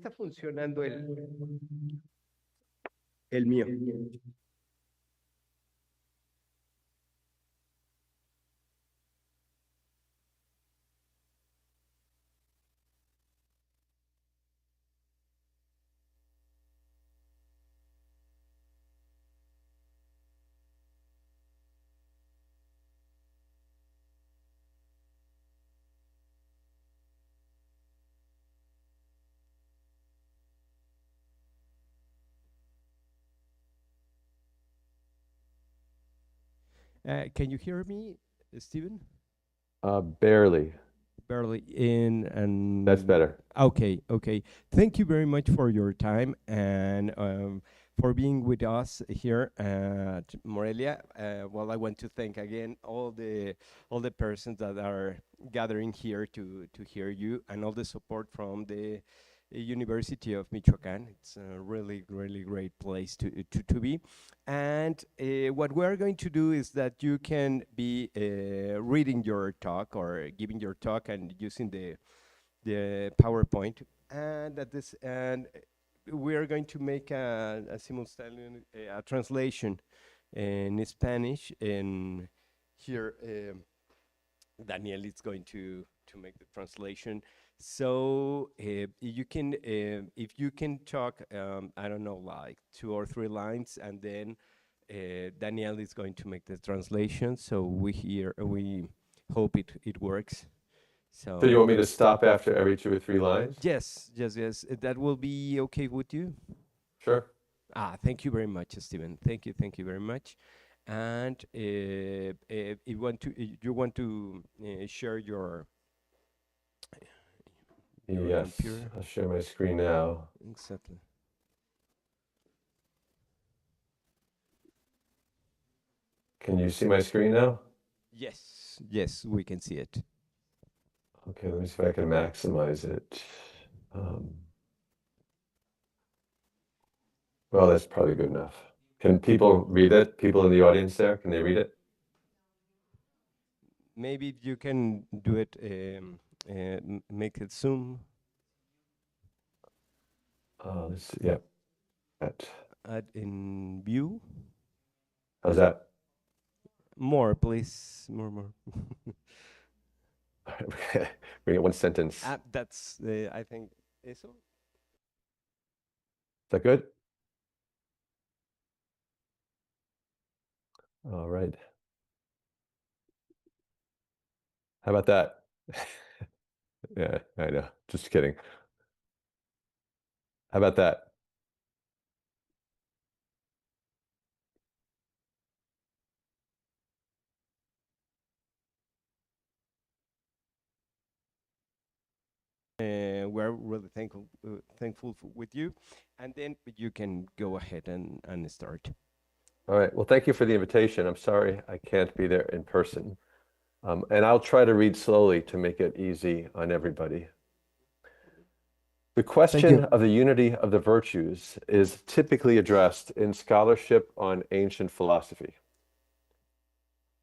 está funcionando el mío. Can you hear me, Stephen? Barely. Barely in and That's better. Okay. Thank you very much for your time and for being with us here at Morelia. Well, I want to thank again all the persons that are gathering here to hear you and all the support from the University of Michoacán. It's a really great place to be. And what we're going to do is that you can be reading your talk or giving your talk and using the PowerPoint, and we are going to make a simultaneous translation in Spanish. And here, Daniel is going to make the translation. So you can, if you can talk, I don't know, like 2 or 3 lines, and then Daniel is going to make the translation. So we hope it works. So you want me to stop after every 2 or 3 lines? Yes. That will be okay with you? Sure. Thank you very much, Stephen. Thank you very much. And you want to share your Yes, computer? I'll share my screen now. Exactly. Can you see my screen now? Yes, we can see it. Okay, let me see if I can maximize it. Well, that's probably good enough. Can people read it? People in the audience there, can they read it? Maybe you can do it, make it zoom. Let's see, yeah. Add in view. How's that? More, please. More. Read it one sentence. That's, I think, eso. Is that good? All right. How about that? Yeah, I know. Just kidding. How about that? We're really thankful with you, and then you can go ahead and start. All right. Well, thank you for the invitation. I'm sorry I can't be there in person. And I'll try to read slowly to make it easy on everybody. The question of the unity of the virtues is typically addressed in scholarship on ancient philosophy.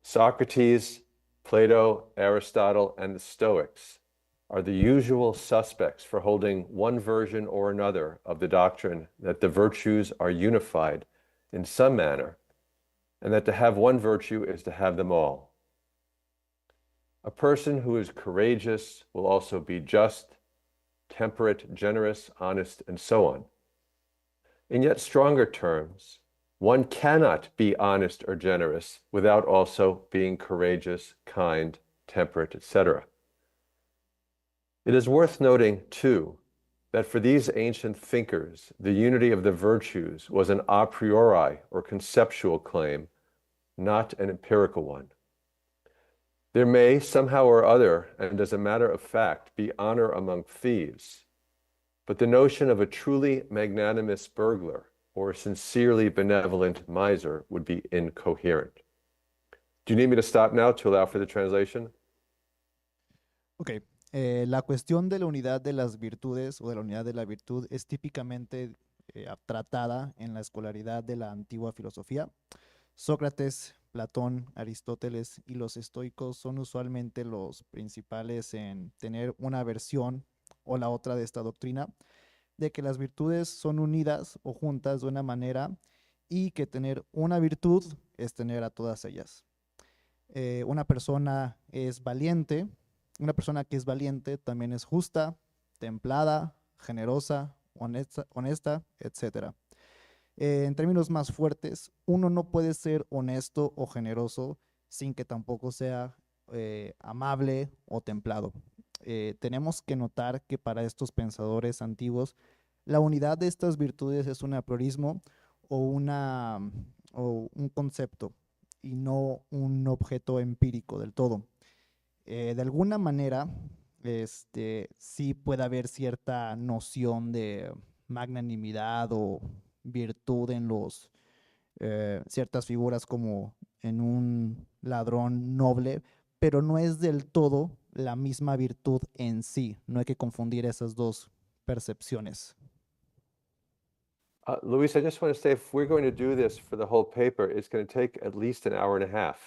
Socrates, Plato, Aristotle, and the Stoics are the usual suspects for holding one version or another of the doctrine that the virtues are unified in some manner, and that to have one virtue is to have them all. A person who is courageous will also be just, temperate, generous, honest, and so on. In yet stronger terms, one cannot be honest or generous without also being courageous, kind, temperate, etc. It is worth noting, too, that for these ancient thinkers, the unity of the virtues was an a priori or conceptual claim, not an empirical one. There may, somehow or other, and as a matter of fact, be honor among thieves, but the notion of a truly magnanimous burglar or a sincerely benevolent miser would be incoherent. Do you need me to stop now to allow for the translation? Ok. La cuestión de la unidad de las virtudes o de la unidad de la virtud es típicamente tratada en la escolaridad de la antigua filosofía. Sócrates, Platón, Aristóteles y los estoicos son usualmente los principales en tener una versión o la otra de esta doctrina, de que las virtudes son unidas o juntas de una manera y que tener una virtud es tener a todas ellas. Una persona es valiente, una persona que es valiente también es justa, templada, generosa, honesta, etc. En términos más fuertes, uno no puede ser honesto o generoso sin que tampoco sea amable o templado. Tenemos que notar que para estos pensadores antiguos, la unidad de estas virtudes es un apriorismo o, o un concepto y no un objeto empírico del todo. De alguna manera, sí puede haber cierta noción de magnanimidad o virtud en ciertas figuras como en un ladrón noble, pero no es del todo la misma virtud en sí. No hay que confundir esas dos percepciones. Luis, I just want to say, if we're going to do this for the whole paper, it's going to take at least an hour and a half.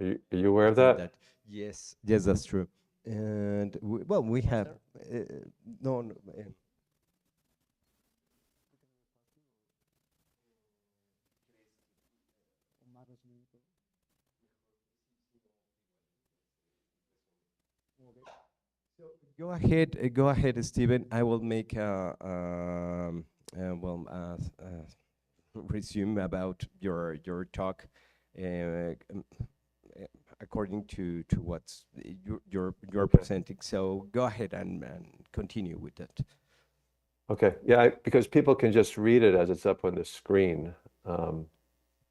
Are you aware of that? Yes, yes, that's true. And we have no. So go ahead, Stephen. I will make resume about your talk, according to what's you're presenting. So go ahead and continue with that. Okay, yeah, because people can just read it as it's up on the screen. All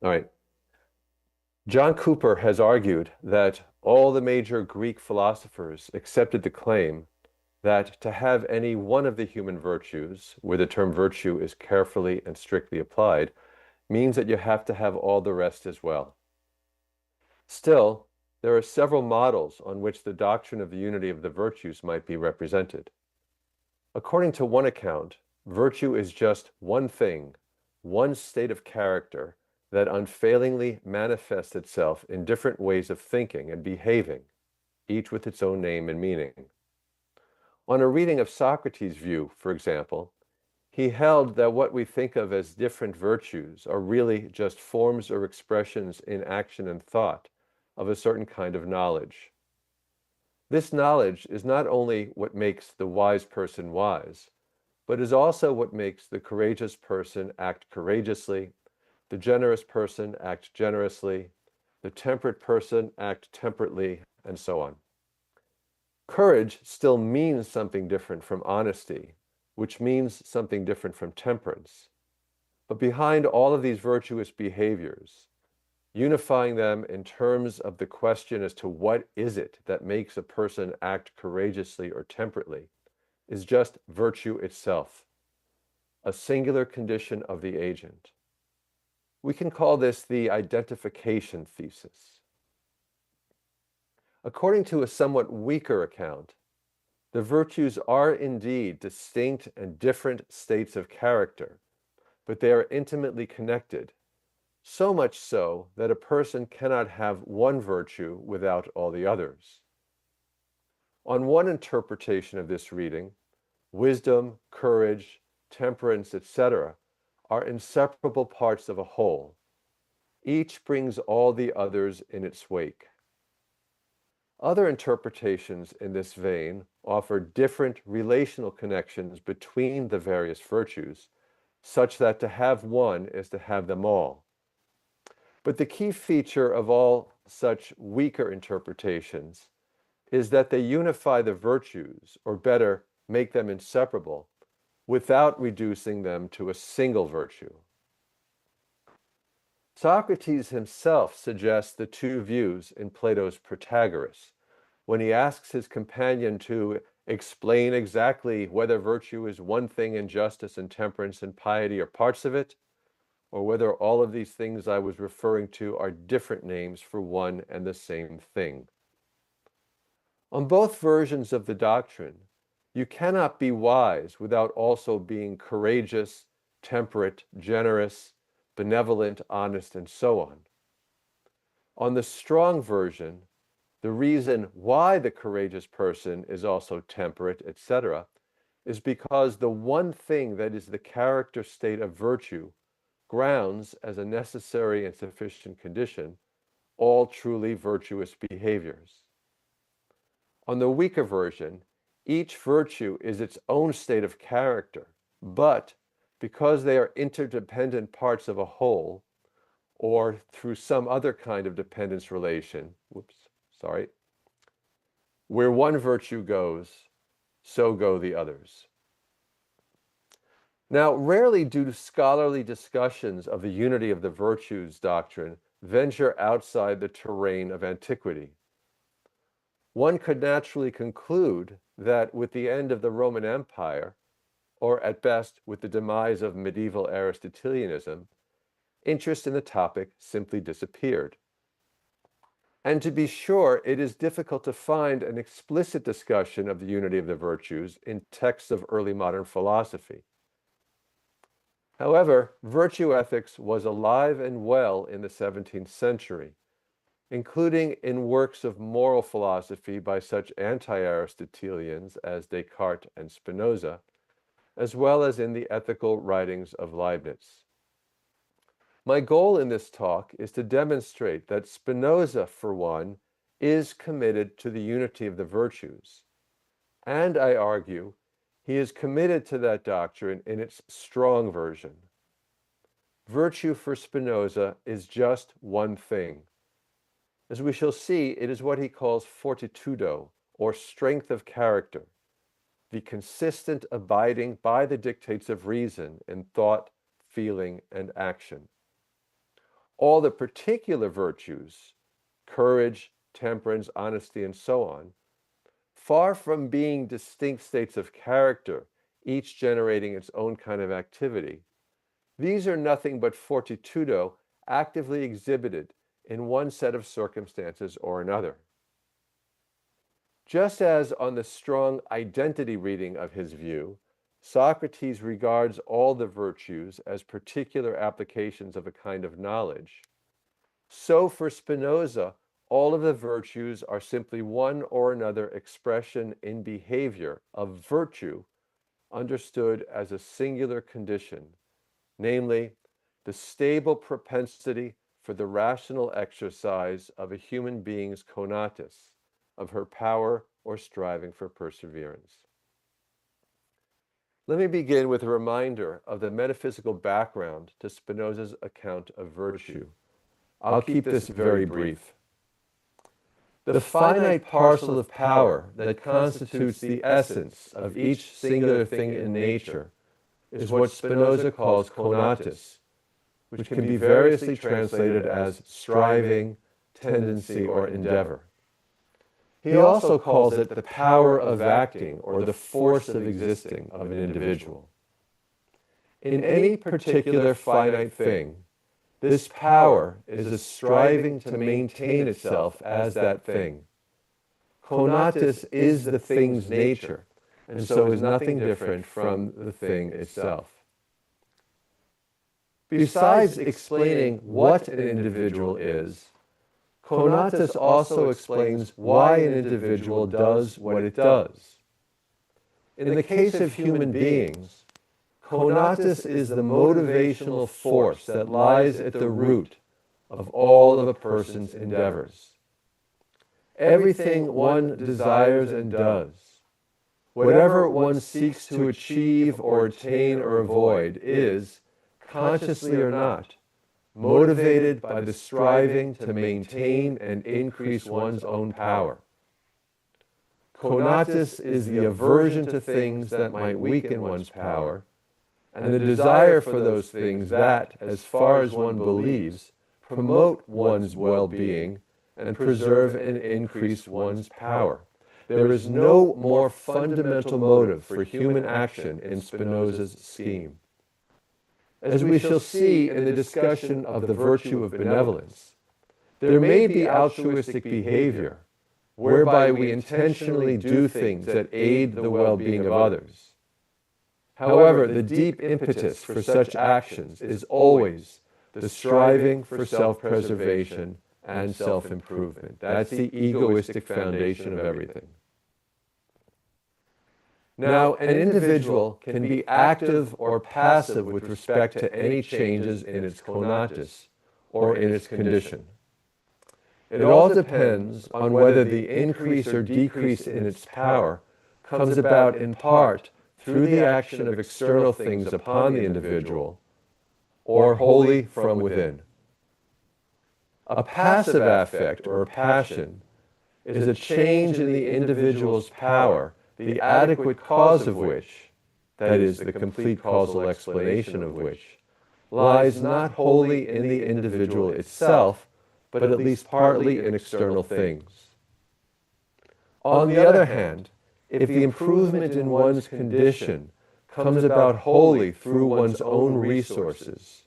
right. John Cooper has argued that all the major Greek philosophers accepted the claim that to have any one of the human virtues, where the term virtue is carefully and strictly applied, means that you have to have all the rest as well. Still, there are several models on which the doctrine of the unity of the virtues might be represented. According to one account, virtue is just one thing, one state of character that unfailingly manifests itself in different ways of thinking and behaving, each with its own name and meaning. On a reading of Socrates' view, for example, he held that what we think of as different virtues are really just forms or expressions in action and thought of a certain kind of knowledge. This knowledge is not only what makes the wise person wise, but is also what makes the courageous person act courageously, the generous person act generously, the temperate person act temperately, and so on. Courage still means something different from honesty, which means something different from temperance. But behind all of these virtuous behaviors, unifying them in terms of the question as to what is it that makes a person act courageously or temperately, is just virtue itself, a singular condition of the agent. We can call this the identification thesis. According to a somewhat weaker account, the virtues are indeed distinct and different states of character, but they are intimately connected, so much so that a person cannot have one virtue without all the others. On one interpretation of this reading, wisdom, courage, temperance, etc., are inseparable parts of a whole. Each brings all the others in its wake. Other interpretations in this vein offer different relational connections between the various virtues, such that to have one is to have them all. But the key feature of all such weaker interpretations is that they unify the virtues, or better, make them inseparable, without reducing them to a single virtue. Socrates himself suggests the two views in Plato's Protagoras, when he asks his companion to explain exactly whether virtue is one thing and justice and temperance and piety are parts of it, or whether all of these things I was referring to are different names for one and the same thing. On both versions of the doctrine, you cannot be wise without also being courageous, temperate, generous, benevolent, honest, and so on. On the strong version, the reason why the courageous person is also temperate, etc., is because the one thing that is the character state of virtue grounds as a necessary and sufficient condition all truly virtuous behaviors. On the weaker version, each virtue is its own state of character, but because they are interdependent parts of a whole, or through some other kind of dependence relation, where one virtue goes, so go the others. Now, rarely do scholarly discussions of the unity of the virtues doctrine venture outside the terrain of antiquity. One could naturally conclude that with the end of the Roman Empire, or at best with the demise of medieval Aristotelianism, interest in the topic simply disappeared. And to be sure, it is difficult to find an explicit discussion of the unity of the virtues in texts of early modern philosophy. However, virtue ethics was alive and well in the 17th century, including in works of moral philosophy by such anti-Aristotelians as Descartes and Spinoza, as well as in the ethical writings of Leibniz. My goal in this talk is to demonstrate that Spinoza, for one, is committed to the unity of the virtues, and I argue he is committed to that doctrine in its strong version. Virtue for Spinoza is just one thing. As we shall see, it is what he calls fortitudo, or strength of character, the consistent abiding by the dictates of reason in thought, feeling, and action. All the particular virtues, courage, temperance, honesty, and so on, far from being distinct states of character, each generating its own kind of activity, these are nothing but fortitudo actively exhibited in one set of circumstances or another. Just as on the strong identity reading of his view, Socrates regards all the virtues as particular applications of a kind of knowledge, so for Spinoza, all of the virtues are simply one or another expression in behavior of virtue understood as a singular condition, namely, the stable propensity for the rational exercise of a human being's conatus, of her power or striving for perseverance. Let me begin with a reminder of the metaphysical background to Spinoza's account of virtue. I'll keep this very brief. The finite parcel of power that constitutes the essence of each singular thing in nature is what Spinoza calls conatus, which can be variously translated as striving, tendency, or endeavor. He also calls it the power of acting or the force of existing of an individual. In any particular finite thing, this power is a striving to maintain itself as that thing. Conatus is the thing's nature, and so is nothing different from the thing itself. Besides explaining what an individual is, conatus also explains why an individual does what it does. In the case of human beings, conatus is the motivational force that lies at the root of all of a person's endeavors. Everything one desires and does, whatever one seeks to achieve or attain or avoid is, consciously or not, motivated by the striving to maintain and increase one's own power. Conatus is the aversion to things that might weaken one's power, and the desire for those things that, as far as one believes, promote one's well-being and preserve and increase one's power. There is no more fundamental motive for human action in Spinoza's scheme. As we shall see in the discussion of the virtue of benevolence, there may be altruistic behavior whereby we intentionally do things that aid the well-being of others. However, the deep impetus for such actions is always the striving for self-preservation and self-improvement. That's the egoistic foundation of everything. Now, an individual can be active or passive with respect to any changes in its conatus or in its condition. It all depends on whether the increase or decrease in its power comes about in part through the action of external things upon the individual or wholly from within. A passive affect or passion is a change in the individual's power, the adequate cause of which, that is, the complete causal explanation of which, lies not wholly in the individual itself, but at least partly in external things. On the other hand, if the improvement in one's condition comes about wholly through one's own resources,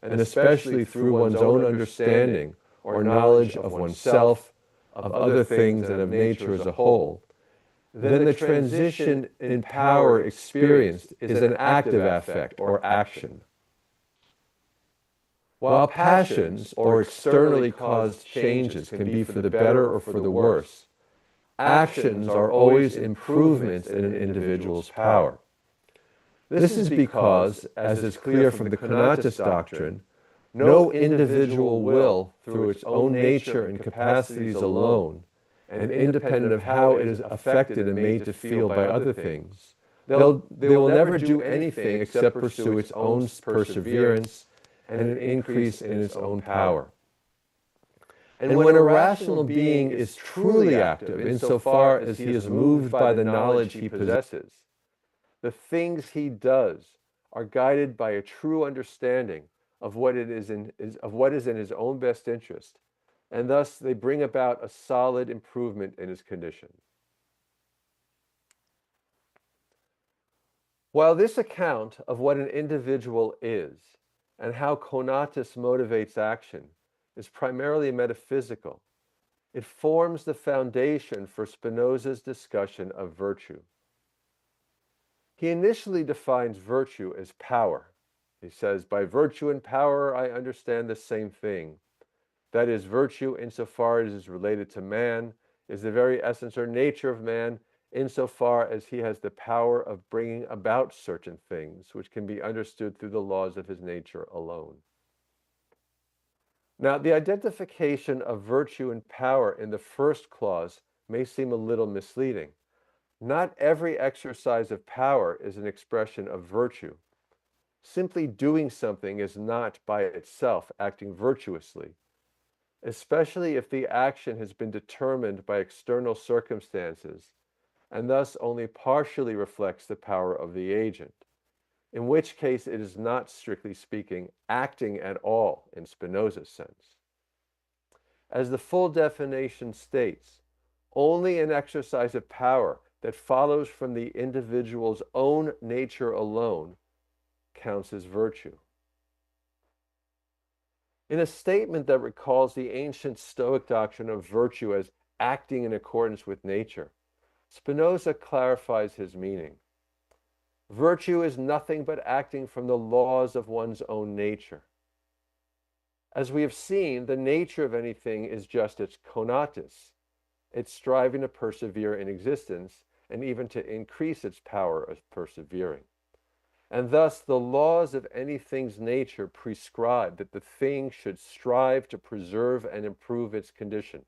and especially through one's own understanding or knowledge of oneself, of other things, and of nature as a whole, then the transition in power experienced is an active affect or action. While passions or externally caused changes can be for the better or for the worse, actions are always improvements in an individual's power. This is because, as is clear from the conatus doctrine, no individual will, through its own nature and capacities alone, and independent of how it is affected and made to feel by other things, they will never do anything except pursue its own perseverance and an increase in its own power. And when a rational being is truly active insofar as he is moved by the knowledge he possesses, the things he does are guided by a true understanding of what is in his own best interest, and thus they bring about a solid improvement in his condition. While this account of what an individual is and how conatus motivates action is primarily metaphysical, it forms the foundation for Spinoza's discussion of virtue. He initially defines virtue as power. He says, by virtue and power I understand the same thing. That is, virtue, insofar as it is related to man, is the very essence or nature of man, insofar as he has the power of bringing about certain things, which can be understood through the laws of his nature alone. Now, the identification of virtue and power in the first clause may seem a little misleading. Not every exercise of power is an expression of virtue. Simply doing something is not by itself acting virtuously, especially if the action has been determined by external circumstances and thus only partially reflects the power of the agent, in which case it is not, strictly speaking, acting at all in Spinoza's sense. As the full definition states, only an exercise of power that follows from the individual's own nature alone counts as virtue. In a statement that recalls the ancient Stoic doctrine of virtue as acting in accordance with nature, Spinoza clarifies his meaning. Virtue is nothing but acting from the laws of one's own nature. As we have seen, the nature of anything is just its conatus, its striving to persevere in existence and even to increase its power of persevering. And thus the laws of anything's nature prescribe that the thing should strive to preserve and improve its condition.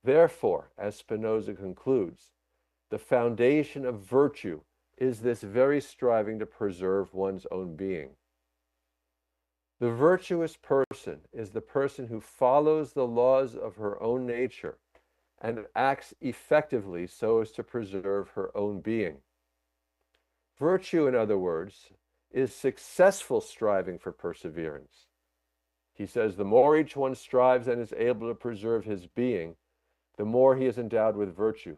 Therefore, as Spinoza concludes, the foundation of virtue is this very striving to preserve one's own being. The virtuous person is the person who follows the laws of her own nature and acts effectively so as to preserve her own being. Virtue, in other words, is successful striving for perseverance. He says the more each one strives and is able to preserve his being, the more he is endowed with virtue.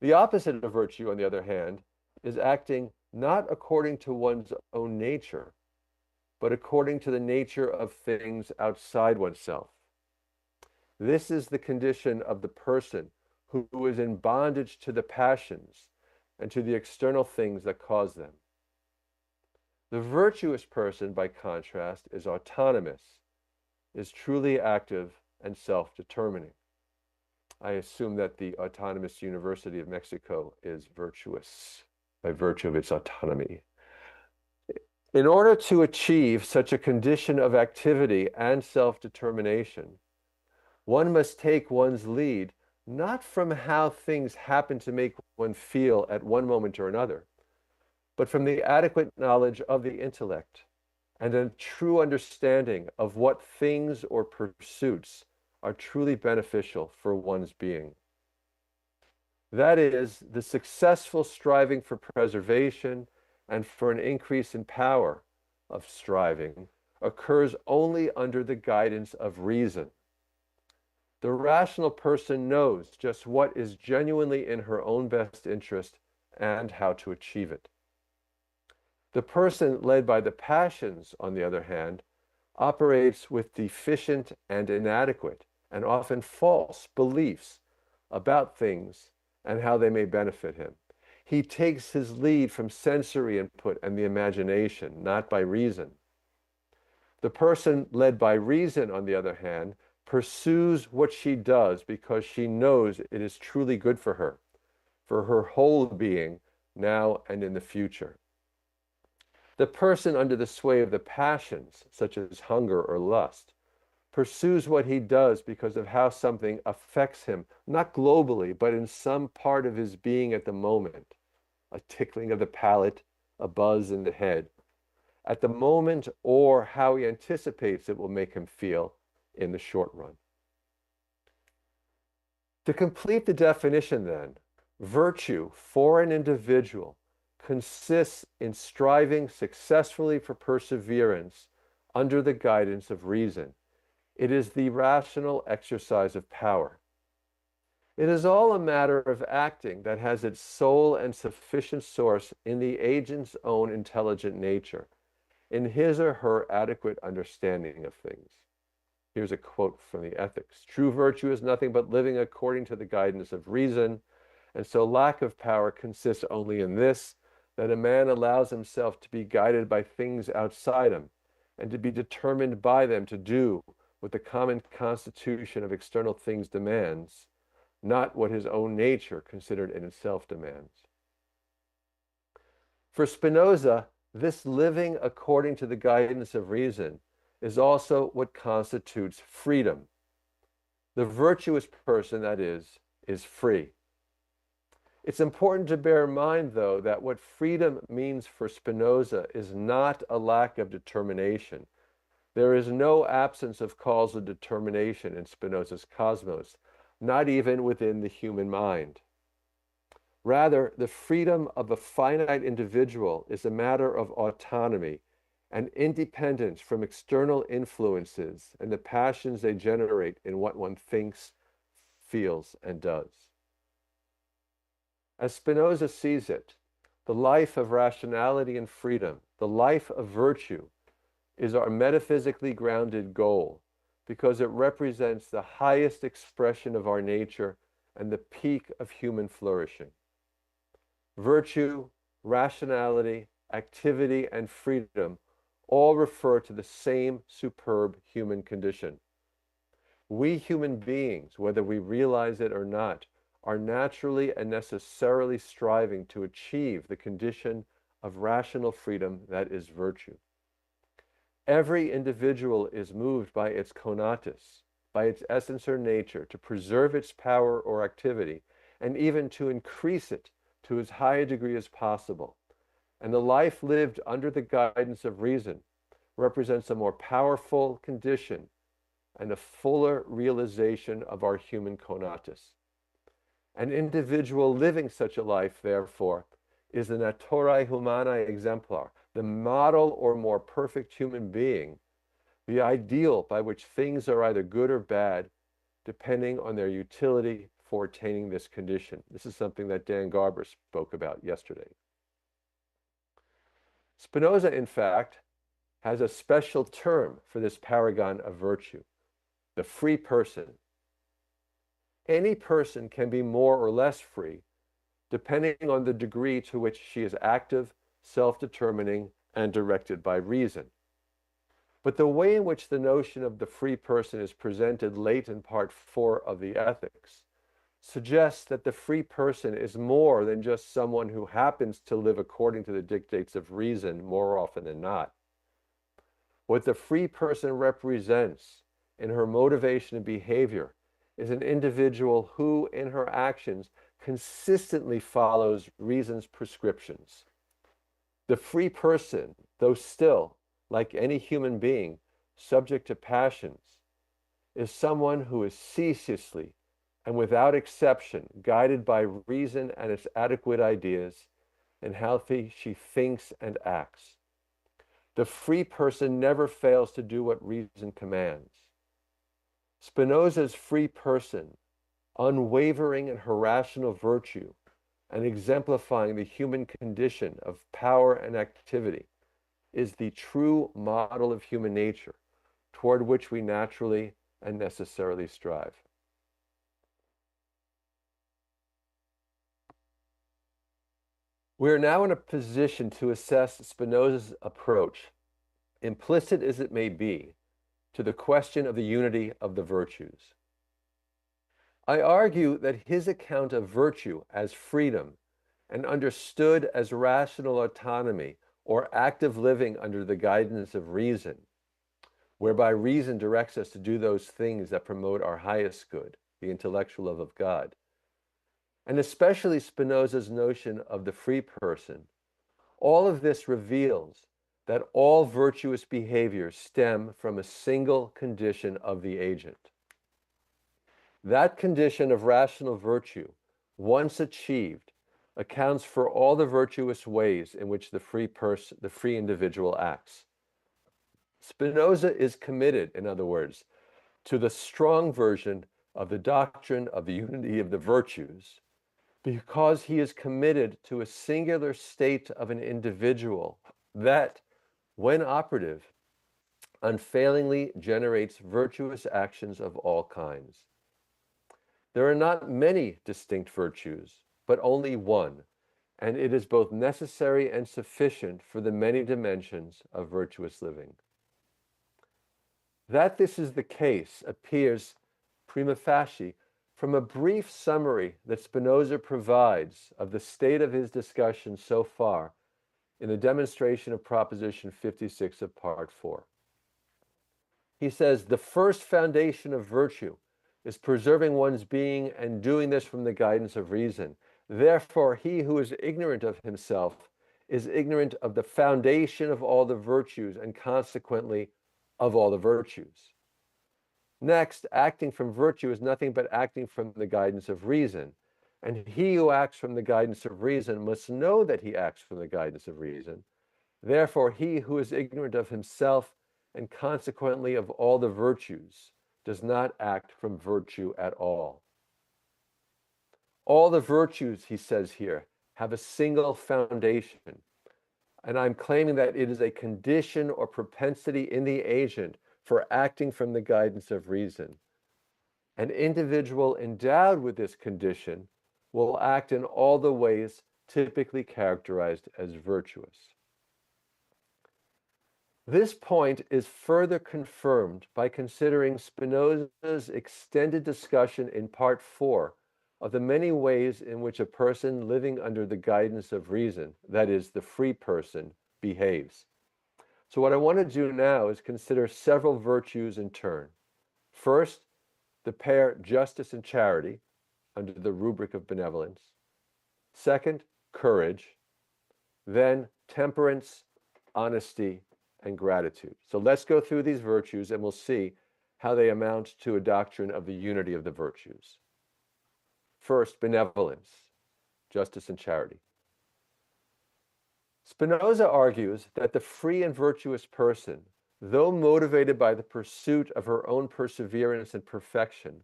The opposite of virtue, on the other hand, is acting not according to one's own nature, but according to the nature of things outside oneself. This is the condition of the person who is in bondage to the passions and to the external things that cause them. The virtuous person, by contrast, is autonomous, is truly active and self-determining. I assume that the Autonomous University of Mexico is virtuous by virtue of its autonomy. In order to achieve such a condition of activity and self-determination, one must take one's lead not from how things happen to make one feel at one moment or another, but from the adequate knowledge of the intellect and a true understanding of what things or pursuits are truly beneficial for one's being. That is, the successful striving for preservation and for an increase in power of striving occurs only under the guidance of reason. The rational person knows just what is genuinely in her own best interest and how to achieve it. The person led by the passions, on the other hand, operates with deficient and inadequate and often false beliefs about things and how they may benefit him. He takes his lead from sensory input and the imagination, not by reason. The person led by reason, on the other hand, pursues what she does because she knows it is truly good for her whole being, now and in the future. The person under the sway of the passions, such as hunger or lust, pursues what he does because of how something affects him, not globally, but in some part of his being at the moment. A tickling of the palate, a buzz in the head. At the moment, or how he anticipates it will make him feel in the short run. To complete the definition then, virtue for an individual consists in striving successfully for perseverance under the guidance of reason. It is the rational exercise of power. It is all a matter of acting that has its sole and sufficient source in the agent's own intelligent nature, in his or her adequate understanding of things. Here's a quote from the Ethics. True virtue is nothing but living according to the guidance of reason, and so lack of power consists only in this, that a man allows himself to be guided by things outside him, and to be determined by them to do what the common constitution of external things demands, not what his own nature considered in itself demands. For Spinoza, this living according to the guidance of reason is also what constitutes freedom. The virtuous person, that is free. It's important to bear in mind, though, that what freedom means for Spinoza is not a lack of determination. There is no absence of causal determination in Spinoza's cosmos, not even within the human mind. Rather, the freedom of a finite individual is a matter of autonomy and independence from external influences and the passions they generate in what one thinks, feels, and does. As Spinoza sees it, the life of rationality and freedom, the life of virtue, is our metaphysically grounded goal because it represents the highest expression of our nature and the peak of human flourishing. Virtue, rationality, activity, and freedom all refer to the same superb human condition. We human beings, whether we realize it or not, are naturally and necessarily striving to achieve the condition of rational freedom that is virtue. Every individual is moved by its conatus, by its essence or nature, to preserve its power or activity, and even to increase it to as high a degree as possible. And the life lived under the guidance of reason represents a more powerful condition and a fuller realization of our human conatus. An individual living such a life, therefore, is the naturae humanae exemplar, the model or more perfect human being, the ideal by which things are either good or bad, depending on their utility for attaining this condition. This is something that Dan Garber spoke about yesterday. Spinoza, in fact, has a special term for this paragon of virtue, the free person. Any person can be more or less free, depending on the degree to which she is active, self-determining, and directed by reason. But the way in which the notion of the free person is presented late in part 4 of the Ethics suggests that the free person is more than just someone who happens to live according to the dictates of reason more often than not. What the free person represents in her motivation and behavior is an individual who, in her actions, consistently follows reason's prescriptions. The free person, though still, like any human being, subject to passions, is someone who is ceaselessly and without exception guided by reason and its adequate ideas in how she thinks and acts. The free person never fails to do what reason commands. Spinoza's free person, unwavering in her rational virtue and exemplifying the human condition of power and activity, is the true model of human nature toward which we naturally and necessarily strive. We are now in a position to assess Spinoza's approach, implicit as it may be, to the question of the unity of the virtues. I argue that his account of virtue as freedom and understood as rational autonomy or active living under the guidance of reason, whereby reason directs us to do those things that promote our highest good, the intellectual love of God, and especially Spinoza's notion of the free person, all of this reveals that all virtuous behaviors stem from a single condition of the agent. That condition of rational virtue, once achieved, accounts for all the virtuous ways in which the free individual acts. Spinoza is committed, in other words, to the strong version of the doctrine of the unity of the virtues, because he is committed to a singular state of an individual that, when operative, unfailingly generates virtuous actions of all kinds. There are not many distinct virtues, but only one, and it is both necessary and sufficient for the many dimensions of virtuous living. That this is the case appears prima facie from a brief summary that Spinoza provides of the state of his discussion so far in the demonstration of Proposition 56 of Part 4. He says, the first foundation of virtue is preserving one's being and doing this from the guidance of reason. Therefore, he who is ignorant of himself is ignorant of the foundation of all the virtues and consequently of all the virtues. Next, acting from virtue is nothing but acting from the guidance of reason. And he who acts from the guidance of reason must know that he acts from the guidance of reason. Therefore, he who is ignorant of himself and consequently of all the virtues does not act from virtue at all. All the virtues, he says here, have a single foundation. And I'm claiming that it is a condition or propensity in the agent for acting from the guidance of reason. An individual endowed with this condition will act in all the ways typically characterized as virtuous. This point is further confirmed by considering Spinoza's extended discussion in Part 4 of the many ways in which a person living under the guidance of reason, that is, the free person, behaves. So what I want to do now is consider several virtues in turn. First, the pair justice and charity under the rubric of benevolence. Second, courage. Then temperance, honesty, and gratitude. So let's go through these virtues and we'll see how they amount to a doctrine of the unity of the virtues. First, benevolence, justice and charity. Spinoza argues that the free and virtuous person, though motivated by the pursuit of her own perseverance and perfection,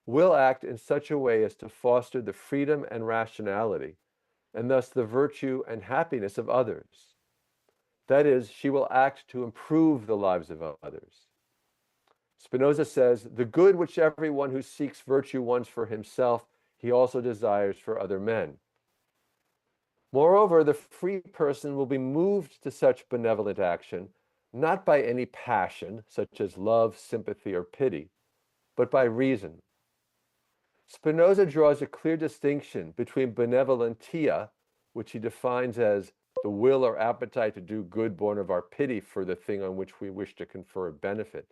will act in such a way as to foster the freedom and rationality, and thus the virtue and happiness of others. That is, she will act to improve the lives of others. Spinoza says, the good which everyone who seeks virtue wants for himself, he also desires for other men. Moreover, the free person will be moved to such benevolent action, not by any passion, such as love, sympathy, or pity, but by reason. Spinoza draws a clear distinction between benevolentia, which he defines as the will or appetite to do good born of our pity for the thing on which we wish to confer a benefit.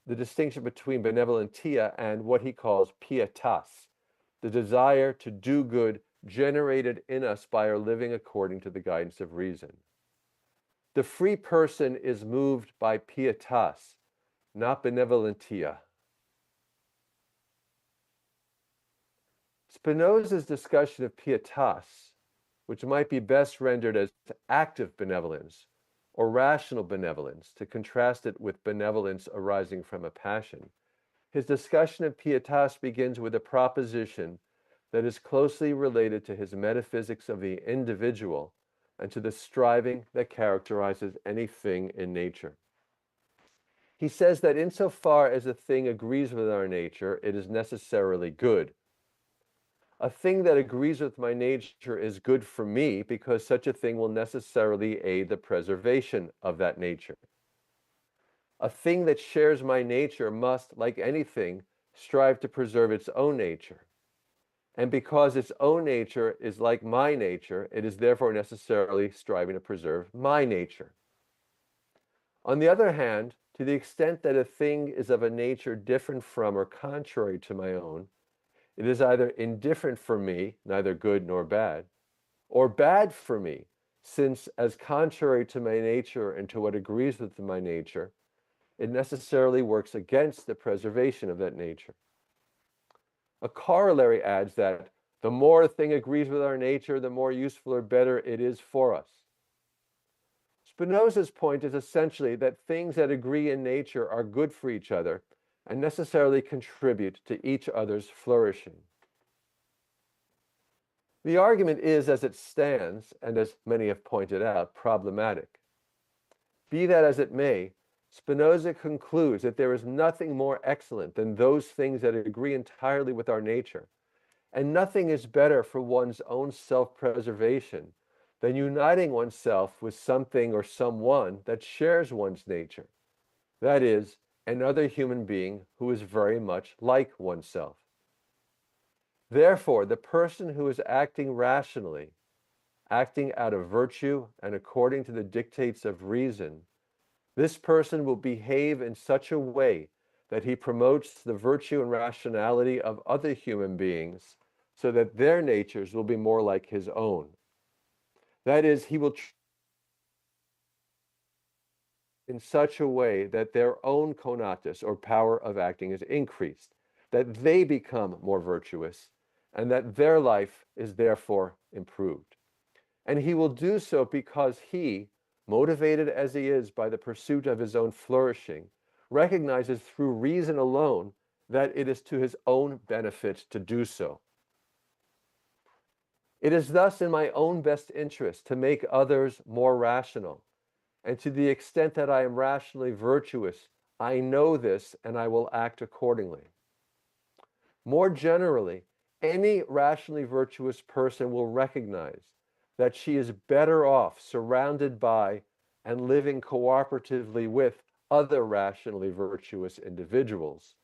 The distinction between benevolentia and what he calls pietas, the desire to do good generated in us by our living according to the guidance of reason. The free person is moved by pietas, not benevolentia. Spinoza's discussion of pietas, which might be best rendered as active benevolence or rational benevolence to contrast it with benevolence arising from a passion, his discussion of pietas begins with a proposition that is closely related to his metaphysics of the individual and to the striving that characterizes anything in nature. He says that insofar as a thing agrees with our nature, it is necessarily good. A thing that agrees with my nature is good for me because such a thing will necessarily aid the preservation of that nature. A thing that shares my nature must, like anything, strive to preserve its own nature. And because its own nature is like my nature, it is therefore necessarily striving to preserve my nature. On the other hand, to the extent that a thing is of a nature different from or contrary to my own, it is either indifferent for me, neither good nor bad, or bad for me, since as contrary to my nature and to what agrees with my nature, it necessarily works against the preservation of that nature. A corollary adds that the more a thing agrees with our nature, the more useful or better it is for us. Spinoza's point is essentially that things that agree in nature are good for each other and necessarily contribute to each other's flourishing. The argument is, as it stands, and as many have pointed out, problematic. Be that as it may, Spinoza concludes that there is nothing more excellent than those things that agree entirely with our nature, and nothing is better for one's own self-preservation than uniting oneself with something or someone that shares one's nature, that is, another human being who is very much like oneself. Therefore, the person who is acting rationally, acting out of virtue and according to the dictates of reason, this person will behave in such a way that he promotes the virtue and rationality of other human beings so that their natures will be more like his own. That is, he will in such a way that their own conatus or power of acting is increased, that they become more virtuous, and that their life is therefore improved. And he will do so because he, motivated as he is by the pursuit of his own flourishing, recognizes through reason alone that it is to his own benefit to do so. It is thus in my own best interest to make others more rational, and to the extent that I am rationally virtuous, I know this and I will act accordingly. More generally, any rationally virtuous person will recognize that she is better off surrounded by and living cooperatively with other rationally virtuous individuals,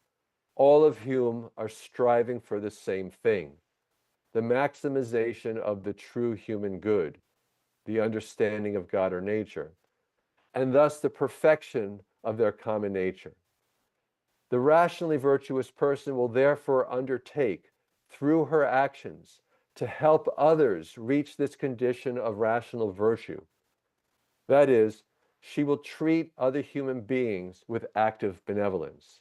all of whom are striving for the same thing, the maximization of the true human good, the understanding of God or nature, and thus the perfection of their common nature. The rationally virtuous person will therefore undertake, through her actions, to help others reach this condition of rational virtue. That is, she will treat other human beings with active benevolence.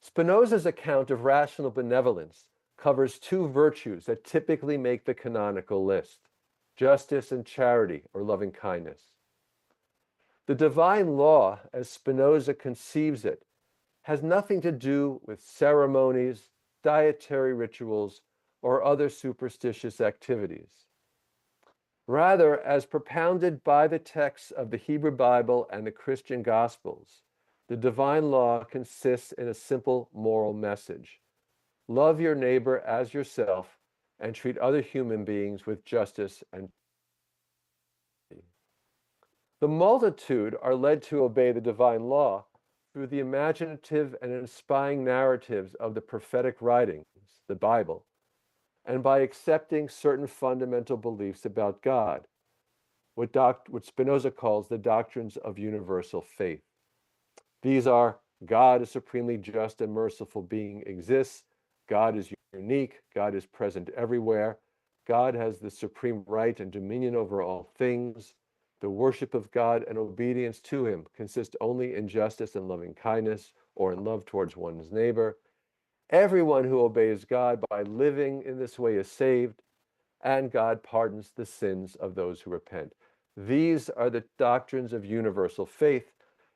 Spinoza's account of rational benevolence covers two virtues that typically make the canonical list: justice and charity, or loving kindness. The divine law, as Spinoza conceives it, has nothing to do with ceremonies, dietary rituals, or other superstitious activities. Rather, as propounded by the texts of the Hebrew Bible and the Christian Gospels, the divine law consists in a simple moral message: love your neighbor as yourself and treat other human beings with justice and charity. The multitude are led to obey the divine law through the imaginative and inspiring narratives of the prophetic writings, the Bible, and by accepting certain fundamental beliefs about God, what Spinoza calls the doctrines of universal faith. These are: God, a supremely just and merciful being, exists. God is unique. God is present everywhere. God has the supreme right and dominion over all things. The worship of God and obedience to him consist only in justice and loving kindness, or in love towards one's neighbor. Everyone who obeys God by living in this way is saved, and God pardons the sins of those who repent. These are the doctrines of universal faith.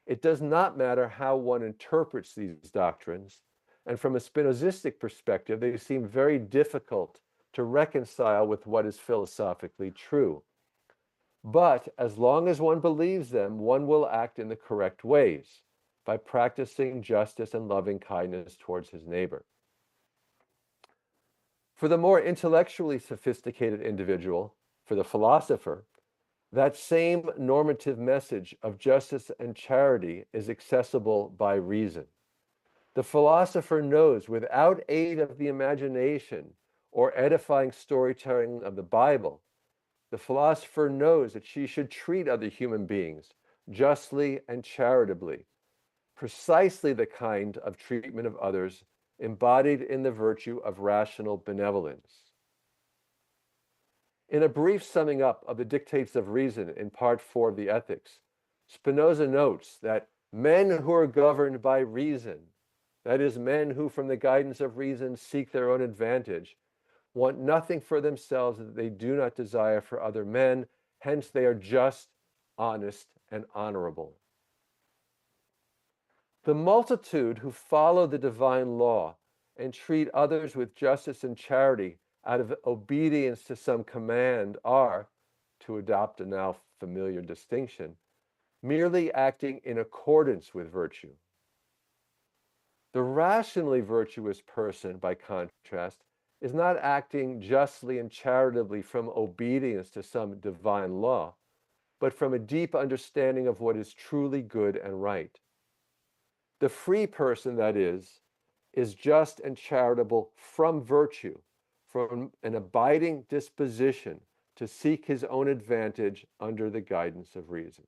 It does not matter how one interprets these doctrines, and from a Spinozistic perspective, they seem very difficult to reconcile with what is philosophically true. But as long as one believes them, one will act in the correct ways by practicing justice and loving kindness towards his neighbor. For the more intellectually sophisticated individual, for the philosopher, that same normative message of justice and charity is accessible by reason. The philosopher knows, without aid of the imagination or edifying storytelling of the Bible, the philosopher knows that she should treat other human beings justly and charitably, precisely the kind of treatment of others embodied in the virtue of rational benevolence. In a brief summing up of the dictates of reason in part 4 of the Ethics, Spinoza notes that men who are governed by reason, that is, men who from the guidance of reason seek their own advantage, want nothing for themselves that they do not desire for other men, hence they are just, honest, and honorable. The multitude who follow the divine law and treat others with justice and charity out of obedience to some command are, to adopt a now familiar distinction, merely acting in accordance with virtue. The rationally virtuous person, by contrast, is not acting justly and charitably from obedience to some divine law, but from a deep understanding of what is truly good and right. The free person, that is just and charitable from virtue, from an abiding disposition to seek his own advantage under the guidance of reason.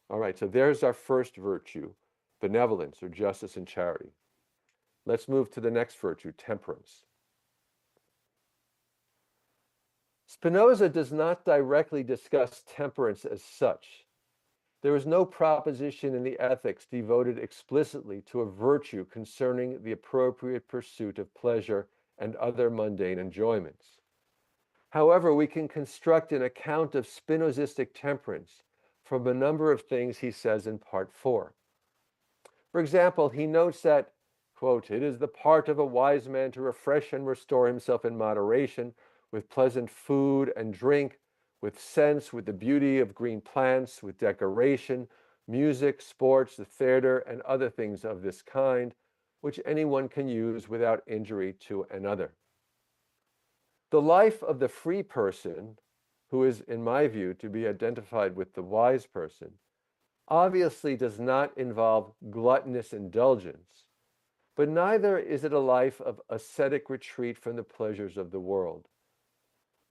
All right, so there's our first virtue, benevolence, or justice and charity. Let's move to the next virtue, temperance. Spinoza does not directly discuss temperance as such. There is no proposition in the Ethics devoted explicitly to a virtue concerning the appropriate pursuit of pleasure and other mundane enjoyments. However, we can construct an account of Spinozistic temperance from a number of things he says in part 4. For example, he notes that, quote, "It is the part of a wise man to refresh and restore himself in moderation, with pleasant food and drink, with sense, with the beauty of green plants, with decoration, music, sports, the theater, and other things of this kind, which anyone can use without injury to another." The life of the free person, who is, in my view, to be identified with the wise person, obviously does not involve gluttonous indulgence, but neither is it a life of ascetic retreat from the pleasures of the world.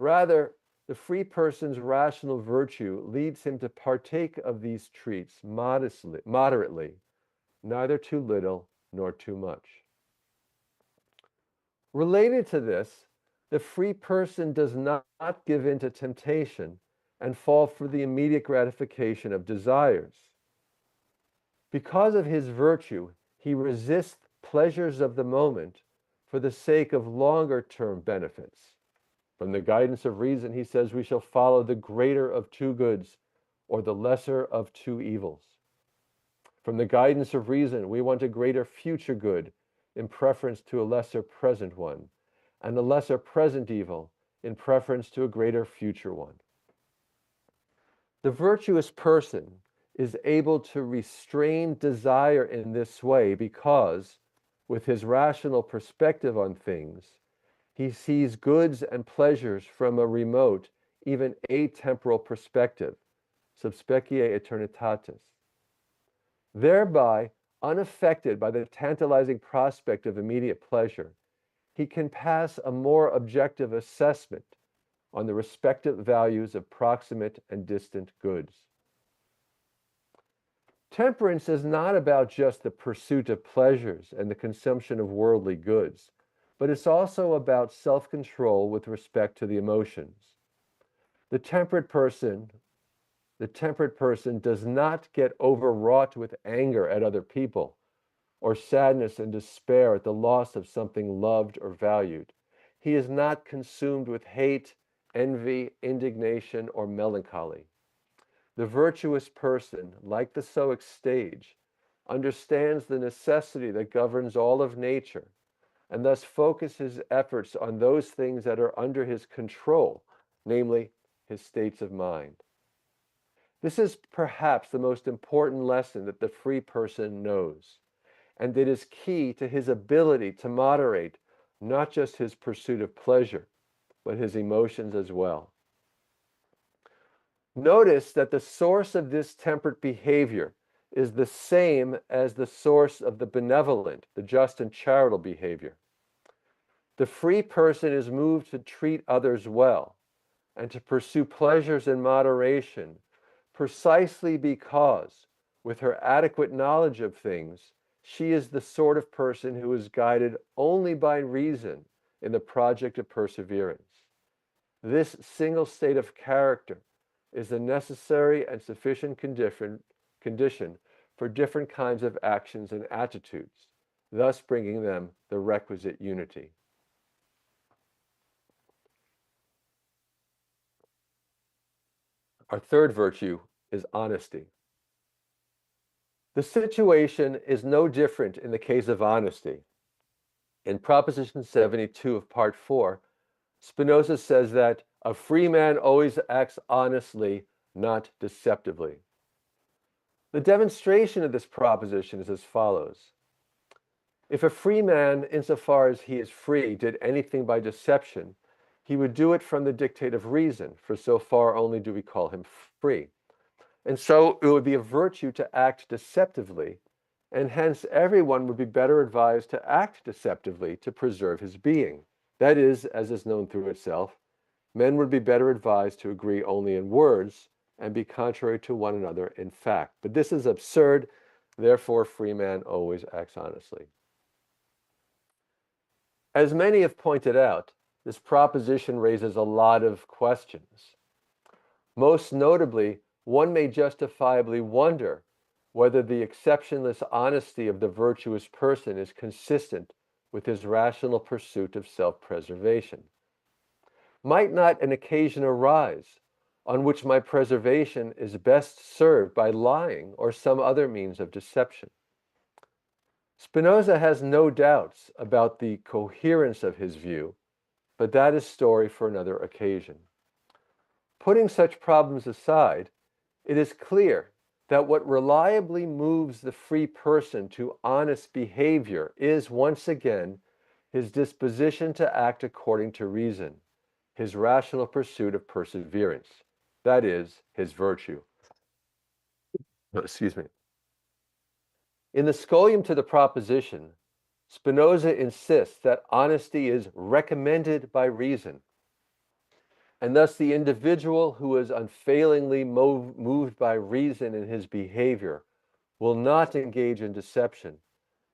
Rather, the free person's rational virtue leads him to partake of these treats moderately, neither too little nor too much. Related to this, the free person does not give in to temptation and fall for the immediate gratification of desires. Because of his virtue, he resists pleasures of the moment for the sake of longer-term benefits. From the guidance of reason, he says we shall follow the greater of two goods or the lesser of two evils. From the guidance of reason, we want a greater future good in preference to a lesser present one, and a lesser present evil in preference to a greater future one. The virtuous person is able to restrain desire in this way because, with his rational perspective on things, he sees goods and pleasures from a remote, even atemporal perspective, sub specie aeternitatis. Thereby, Unaffected by the tantalizing prospect of immediate pleasure, he can pass a more objective assessment on the respective values of proximate and distant goods. Temperance is not about just the pursuit of pleasures and the consumption of worldly goods, but it's also about self-control with respect to the emotions. The temperate person does not get overwrought with anger at other people, or sadness and despair at the loss of something loved or valued. He is not consumed with hate, envy, indignation, or melancholy. The virtuous person, like the Stoic sage, understands the necessity that governs all of nature, and thus focuses efforts on those things that are under his control, namely his states of mind. This is perhaps the most important lesson that the free person knows, and it is key to his ability to moderate not just his pursuit of pleasure, but his emotions as well. Notice that the source of this temperate behavior is the same as the source of the benevolent, the just and charitable behavior. The free person is moved to treat others well and to pursue pleasures in moderation precisely because, with her adequate knowledge of things, she is the sort of person who is guided only by reason in the project of perseverance. This single state of character is a necessary and sufficient condition for different kinds of actions and attitudes, thus bringing them the requisite unity. Our third virtue is honesty. The situation is no different in the case of honesty. In Proposition 72 of Part 4, Spinoza says that a free man always acts honestly, not deceptively. The demonstration of this proposition is as follows. If a free man, insofar as he is free, did anything by deception, he would do it from the dictate of reason, for so far only do we call him free. And so it would be a virtue to act deceptively, and hence everyone would be better advised to act deceptively to preserve his being. That is, as is known through itself, men would be better advised to agree only in words and be contrary to one another in fact. But this is absurd, therefore free man always acts honestly. As many have pointed out, this proposition raises a lot of questions. Most notably, one may justifiably wonder whether the exceptionless honesty of the virtuous person is consistent with his rational pursuit of self-preservation. Might not an occasion arise on which my preservation is best served by lying or some other means of deception? Spinoza has no doubts about the coherence of his view, but that is story for another occasion. Putting such problems aside, it is clear that what reliably moves the free person to honest behavior is, once again, his disposition to act according to reason, his rational pursuit of perseverance, that is, his virtue. Excuse me. In the scholium to the proposition, Spinoza insists that honesty is recommended by reason, and thus the individual who is unfailingly moved by reason in his behavior will not engage in deception,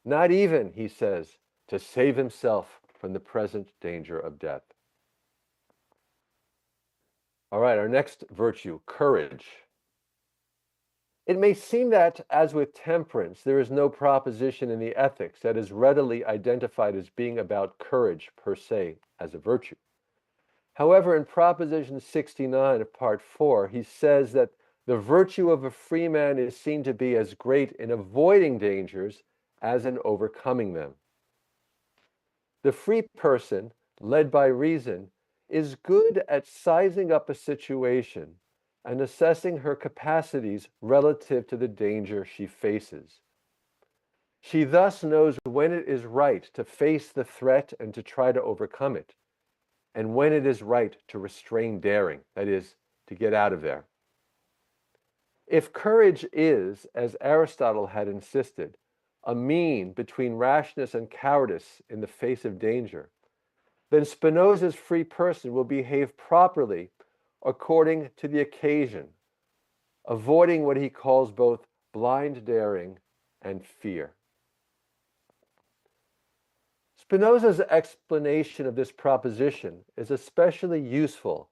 not even, he says, to save himself from the present danger of death. All right, our next virtue, courage. It may seem that, as with temperance, there is no proposition in the ethics that is readily identified as being about courage per se as a virtue. However, in Proposition 69 of Part 4, he says that the virtue of a free man is seen to be as great in avoiding dangers as in overcoming them. The free person, led by reason, is good at sizing up a situation and assessing her capacities relative to the danger she faces. She thus knows when it is right to face the threat and to try to overcome it, and when it is right to restrain daring, that is, to get out of there. If courage is, as Aristotle had insisted, a mean between rashness and cowardice in the face of danger, then Spinoza's free person will behave properly according to the occasion, avoiding what he calls both blind daring and fear. Spinoza's explanation of this proposition is especially useful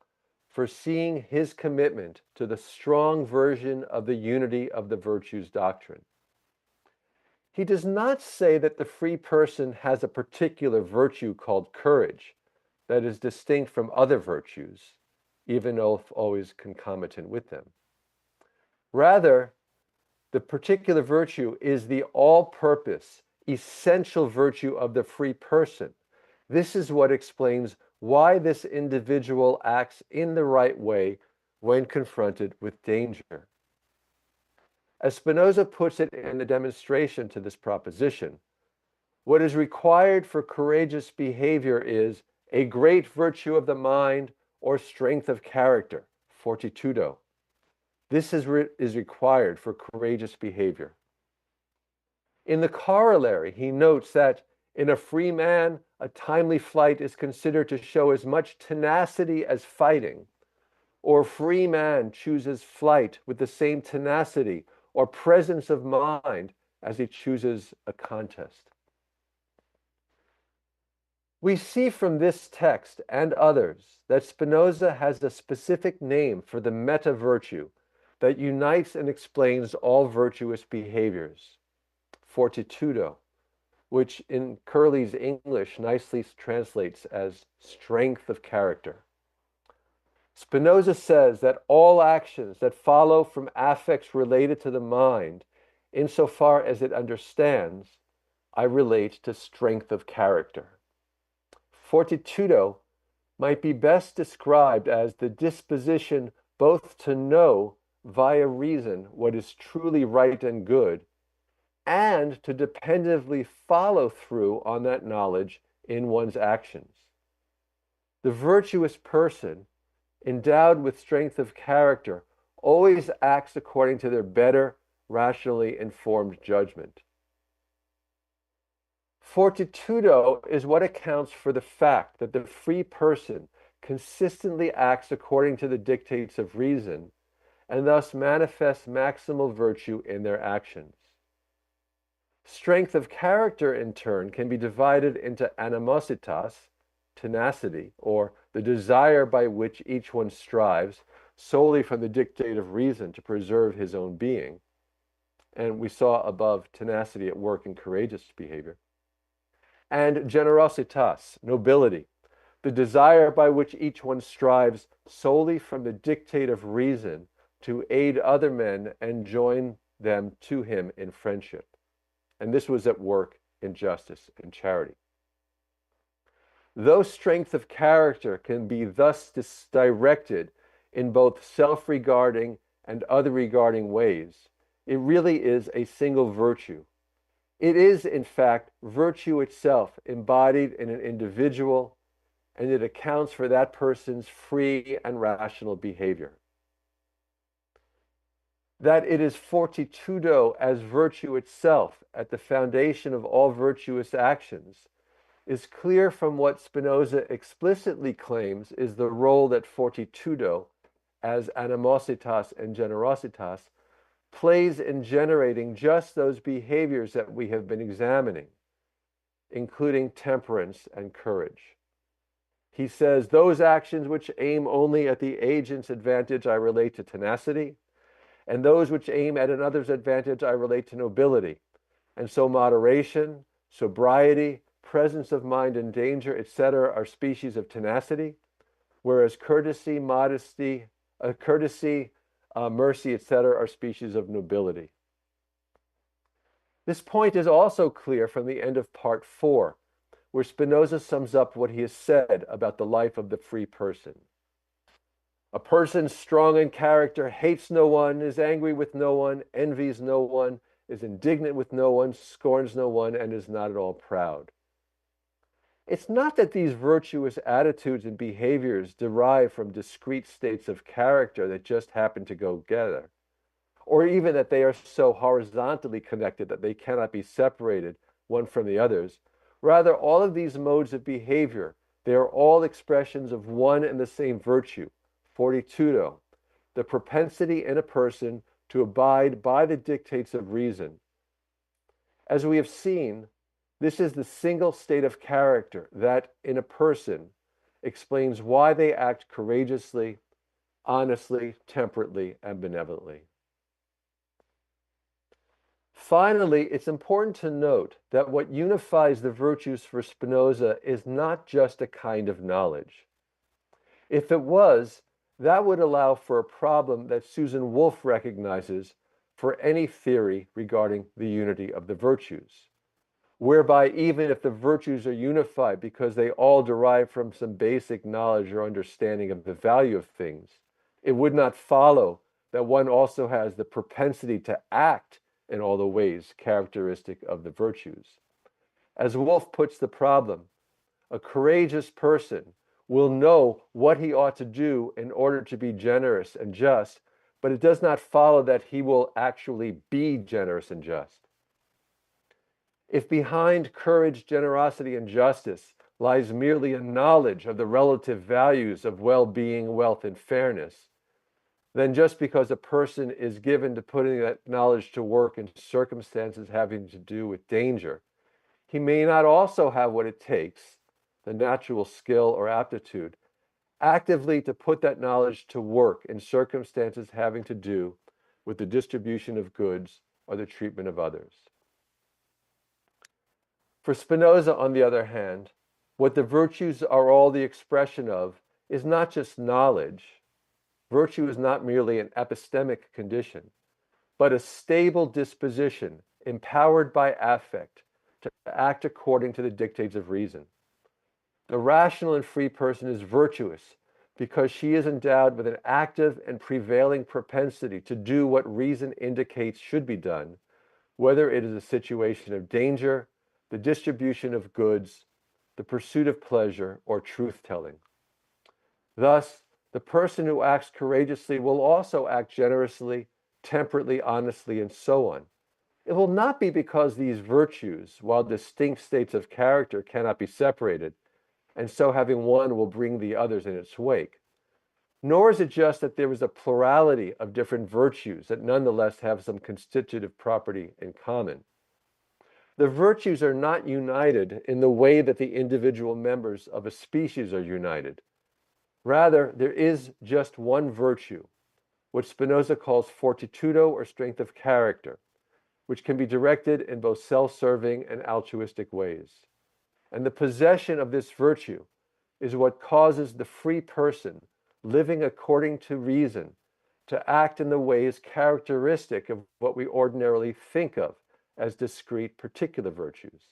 for seeing his commitment to the strong version of the unity of the virtues doctrine. He does not say that the free person has a particular virtue called courage that is distinct from other virtues, even though always concomitant with them. Rather, the particular virtue is the all-purpose, essential virtue of the free person. This is what explains why this individual acts in the right way when confronted with danger. As Spinoza puts it in the demonstration to this proposition, what is required for courageous behavior is a great virtue of the mind or strength of character, fortitudo. This is required for courageous behavior. In the corollary, he notes that in a free man, a timely flight is considered to show as much tenacity as fighting, or a free man chooses flight with the same tenacity or presence of mind as he chooses a contest. We see from this text and others that Spinoza has a specific name for the meta-virtue that unites and explains all virtuous behaviors, fortitudo, which in Curley's English nicely translates as strength of character. Spinoza says that all actions that follow from affects related to the mind, insofar as it understands, I relate to strength of character. Fortitudo might be best described as the disposition both to know via reason what is truly right and good, and to dependently follow through on that knowledge in one's actions. The virtuous person, endowed with strength of character, always acts according to their better, rationally informed judgment. Fortitudo is what accounts for the fact that the free person consistently acts according to the dictates of reason, and thus manifests maximal virtue in their actions. Strength of character, in turn, can be divided into animositas, tenacity, or the desire by which each one strives solely from the dictate of reason to preserve his own being. And we saw above tenacity at work in courageous behavior. And generositas, nobility, the desire by which each one strives solely from the dictate of reason to aid other men and join them to him in friendship. And this was at work in justice and charity. Though strength of character can be thus directed in both self-regarding and other-regarding ways, it really is a single virtue. It is, in fact, virtue itself embodied in an individual, and it accounts for that person's free and rational behavior. That it is fortitudo as virtue itself at the foundation of all virtuous actions is clear from what Spinoza explicitly claims is the role that fortitudo, as animositas and generositas, plays in generating just those behaviors that we have been examining, including temperance and courage. He says, those actions which aim only at the agent's advantage I relate to tenacity, and those which aim at another's advantage I relate to nobility. And so moderation, sobriety, presence of mind in danger, etc. are species of tenacity, whereas courtesy, modesty, mercy, etc. are species of nobility. This point is also clear from the end of part 4, where Spinoza sums up what he has said about the life of the free person. A person strong in character hates no one, is angry with no one, envies no one, is indignant with no one, scorns no one, and is not at all proud. It's not that these virtuous attitudes and behaviors derive from discrete states of character that just happen to go together. or even that they are so horizontally connected that they cannot be separated one from the others. Rather, all of these modes of behavior, they are all expressions of one and the same virtue, fortitudo, the propensity in a person to abide by the dictates of reason. As we have seen, this is the single state of character that, in a person, explains why they act courageously, honestly, temperately, and benevolently. Finally, it's important to note that what unifies the virtues for Spinoza is not just a kind of knowledge. If it was, that would allow for a problem that Susan Wolf recognizes for any theory regarding the unity of the virtues, whereby even if the virtues are unified because they all derive from some basic knowledge or understanding of the value of things, it would not follow that one also has the propensity to act in all the ways characteristic of the virtues. As Wolf puts the problem, a courageous person will know what he ought to do in order to be generous and just, but it does not follow that he will actually be generous and just. If behind courage, generosity, and justice lies merely a knowledge of the relative values of well-being, wealth, and fairness, then just because a person is given to putting that knowledge to work in circumstances having to do with danger, he may not also have what it takes, the natural skill or aptitude, actively to put that knowledge to work in circumstances having to do with the distribution of goods or the treatment of others. For Spinoza, on the other hand, what the virtues are all the expression of is not just knowledge. Virtue is not merely an epistemic condition, but a stable disposition empowered by affect to act according to the dictates of reason. The rational and free person is virtuous because she is endowed with an active and prevailing propensity to do what reason indicates should be done, whether it is a situation of danger, the distribution of goods, the pursuit of pleasure, or truth-telling. Thus, the person who acts courageously will also act generously, temperately, honestly, and so on. It will not be because these virtues, while distinct states of character, cannot be separated, and so having one will bring the others in its wake. Nor is it just that there is a plurality of different virtues that nonetheless have some constitutive property in common. The virtues are not united in the way that the individual members of a species are united. Rather, there is just one virtue, what Spinoza calls fortitudo, or strength of character, which can be directed in both self-serving and altruistic ways. And the possession of this virtue is what causes the free person living according to reason to act in the ways characteristic of what we ordinarily think of as discrete particular virtues.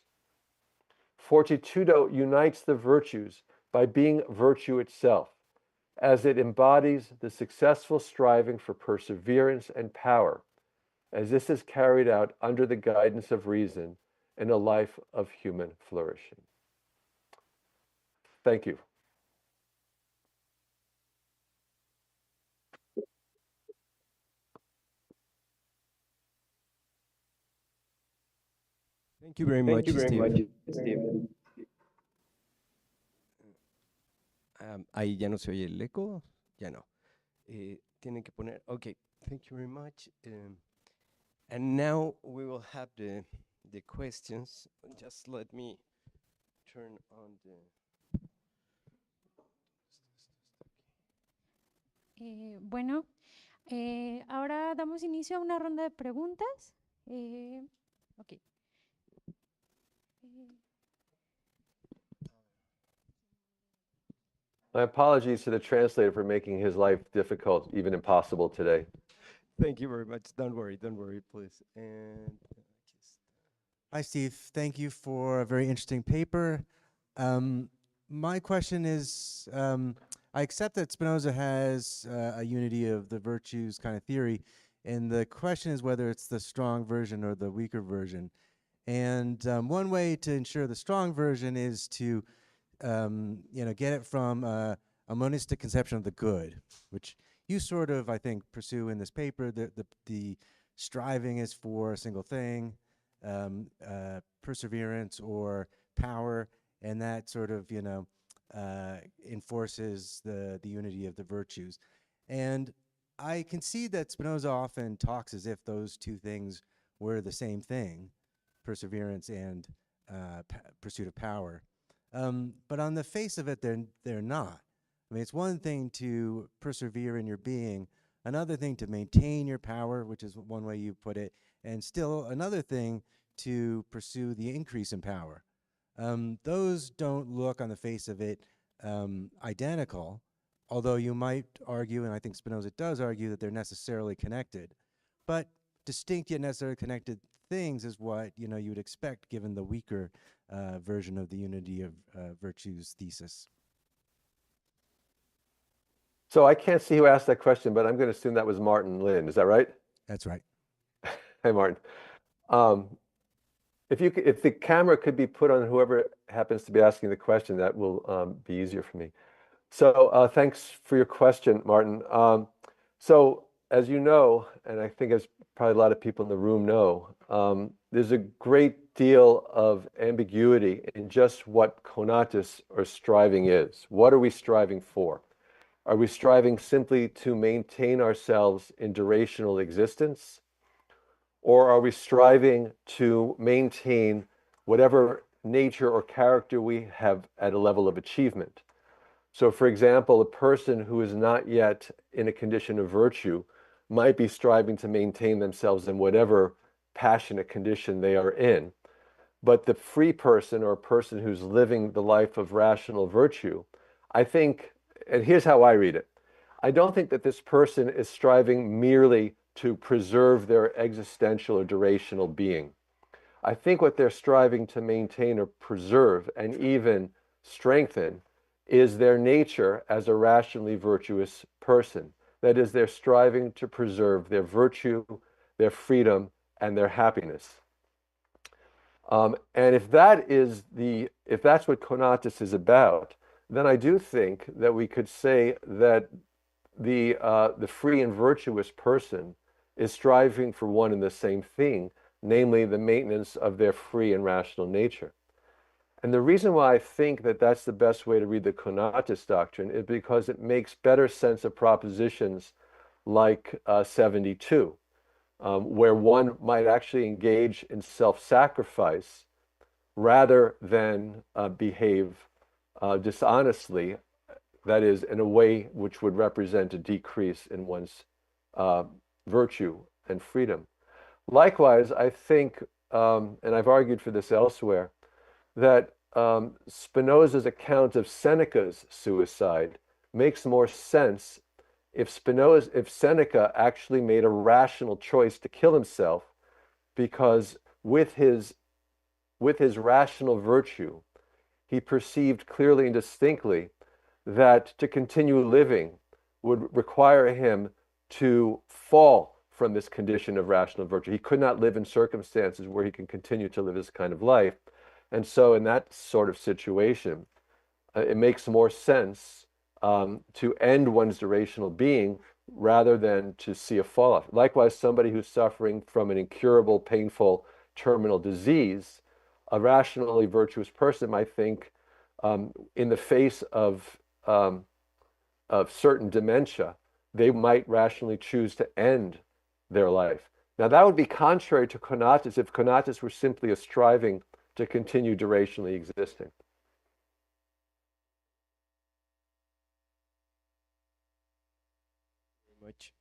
Fortitudo unites the virtues by being virtue itself, as it embodies the successful striving for perseverance and power, as this is carried out under the guidance of reason in a life of human flourishing. Thank you. Thank you very much, Steve. Ahí ya no se oye el eco, ya no. Tienen que poner, okay, thank you very much. And now we will have the questions. Just let me turn on the... Bueno, ahora damos inicio a una ronda de preguntas. Ok. My apologies to the translator for making his life difficult, even impossible today. Thank you very much. Don't worry, please. And Hi, Steve. Thank you for a very interesting paper. My question is, I accept that Spinoza has a unity of the virtues kind of theory, and the question is whether it's the strong version or the weaker version. And one way to ensure the strong version is to get it from a monistic conception of the good, which you sort of, I think, pursue in this paper the striving is for a single thing, perseverance or power, and that sort of, enforces the unity of the virtues. And I can see that Spinoza often talks as if those two things were the same thing, perseverance and pursuit of power. But on the face of it, they're not. I mean, it's one thing to persevere in your being, another thing to maintain your power, which is one way you put it, and still another thing to pursue the increase in power. Those don't look on the face of it identical, although you might argue, and I think Spinoza does argue, that they're necessarily connected. But distinct yet necessarily connected things is what you would expect given the weaker version of the unity of virtues thesis. So I can't see who asked that question, but I'm going to assume that was Martin Lin. Is that right? That's right. Hey, Martin. If the camera could be put on whoever happens to be asking the question, that will be easier for me. So thanks for your question, Martin. So as you know, and I think as probably a lot of people in the room know, there's a great deal of ambiguity in just what conatus or striving is. What are we striving for? Are we striving simply to maintain ourselves in durational existence? Or are we striving to maintain whatever nature or character we have at a level of achievement? So for example, a person who is not yet in a condition of virtue might be striving to maintain themselves in whatever passionate condition they are in. But the free person, or a person who's living the life of rational virtue, I think, and here's how I read it, I don't think that this person is striving merely to preserve their existential or durational being. I think what they're striving to maintain or preserve and even strengthen is their nature as a rationally virtuous person. That is, they're striving to preserve their virtue, their freedom, and their happiness. And if that's what conatus is about, then I do think that we could say that the free and virtuous person is striving for one and the same thing, namely the maintenance of their free and rational nature. And the reason why I think that that's the best way to read the conatus doctrine is because it makes better sense of propositions like 72, where one might actually engage in self-sacrifice rather than behave dishonestly, that is, in a way which would represent a decrease in one's virtue and freedom. Likewise, I think, and I've argued for this elsewhere, that Spinoza's account of Seneca's suicide makes more sense if Seneca actually made a rational choice to kill himself, because with his rational virtue, he perceived clearly and distinctly that to continue living would require him to fall from this condition of rational virtue. He could not live in circumstances where he can continue to live this kind of life. And so in that sort of situation, it makes more sense to end one's durational being rather than to see a fall off. Likewise, somebody who's suffering from an incurable, painful, terminal disease, a rationally virtuous person might think, in the face of certain dementia, they might rationally choose to end their life. Now, that would be contrary to conatus if conatus were simply a striving to continue durationally existing. Very much.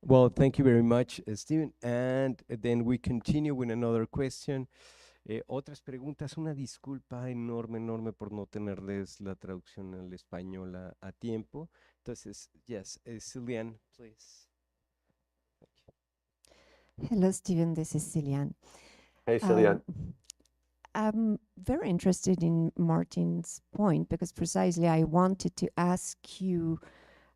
Well, thank you very much, Stephen. And then we continue with another question. Otras preguntas, una disculpa enorme por no tenerles la traducción al español a tiempo. Entonces, yes, Cillian, please. Hello, Stephen. This is Cillian. Hey, Cillian. I'm very interested in Martin's point because precisely I wanted to ask you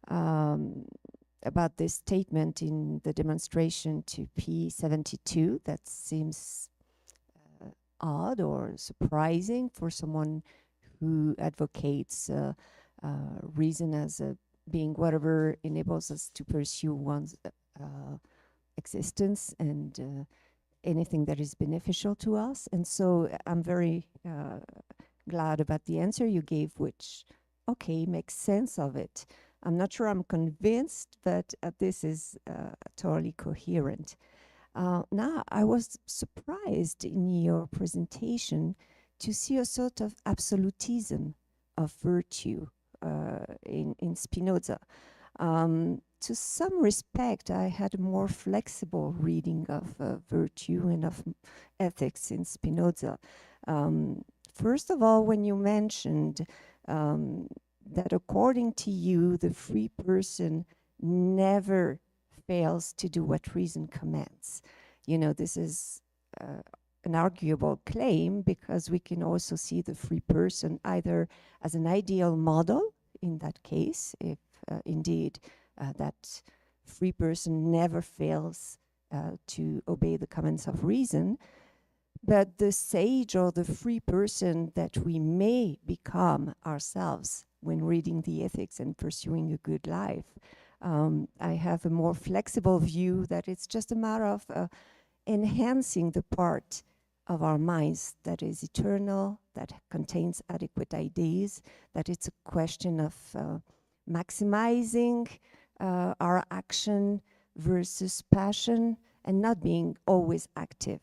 about this statement in the demonstration to P72 that seems odd or surprising for someone who advocates reason as being whatever enables us to pursue one's existence and anything that is beneficial to us. And so I'm very glad about the answer you gave, which, okay, makes sense of it. I'm not sure I'm convinced, but this is totally coherent. Now, I was surprised in your presentation to see a sort of absolutism of virtue in Spinoza. To some respect, I had a more flexible reading of virtue and of ethics in Spinoza. First of all, when you mentioned that according to you, the free person never fails to do what reason commands. You know, this is an arguable claim because we can also see the free person either as an ideal model in that case, if indeed that free person never fails to obey the commands of reason, but the sage or the free person that we may become ourselves when reading the ethics and pursuing a good life. I have a more flexible view that it's just a matter of enhancing the part of our minds that is eternal, that contains adequate ideas, that it's a question of maximizing our action versus passion and not being always active.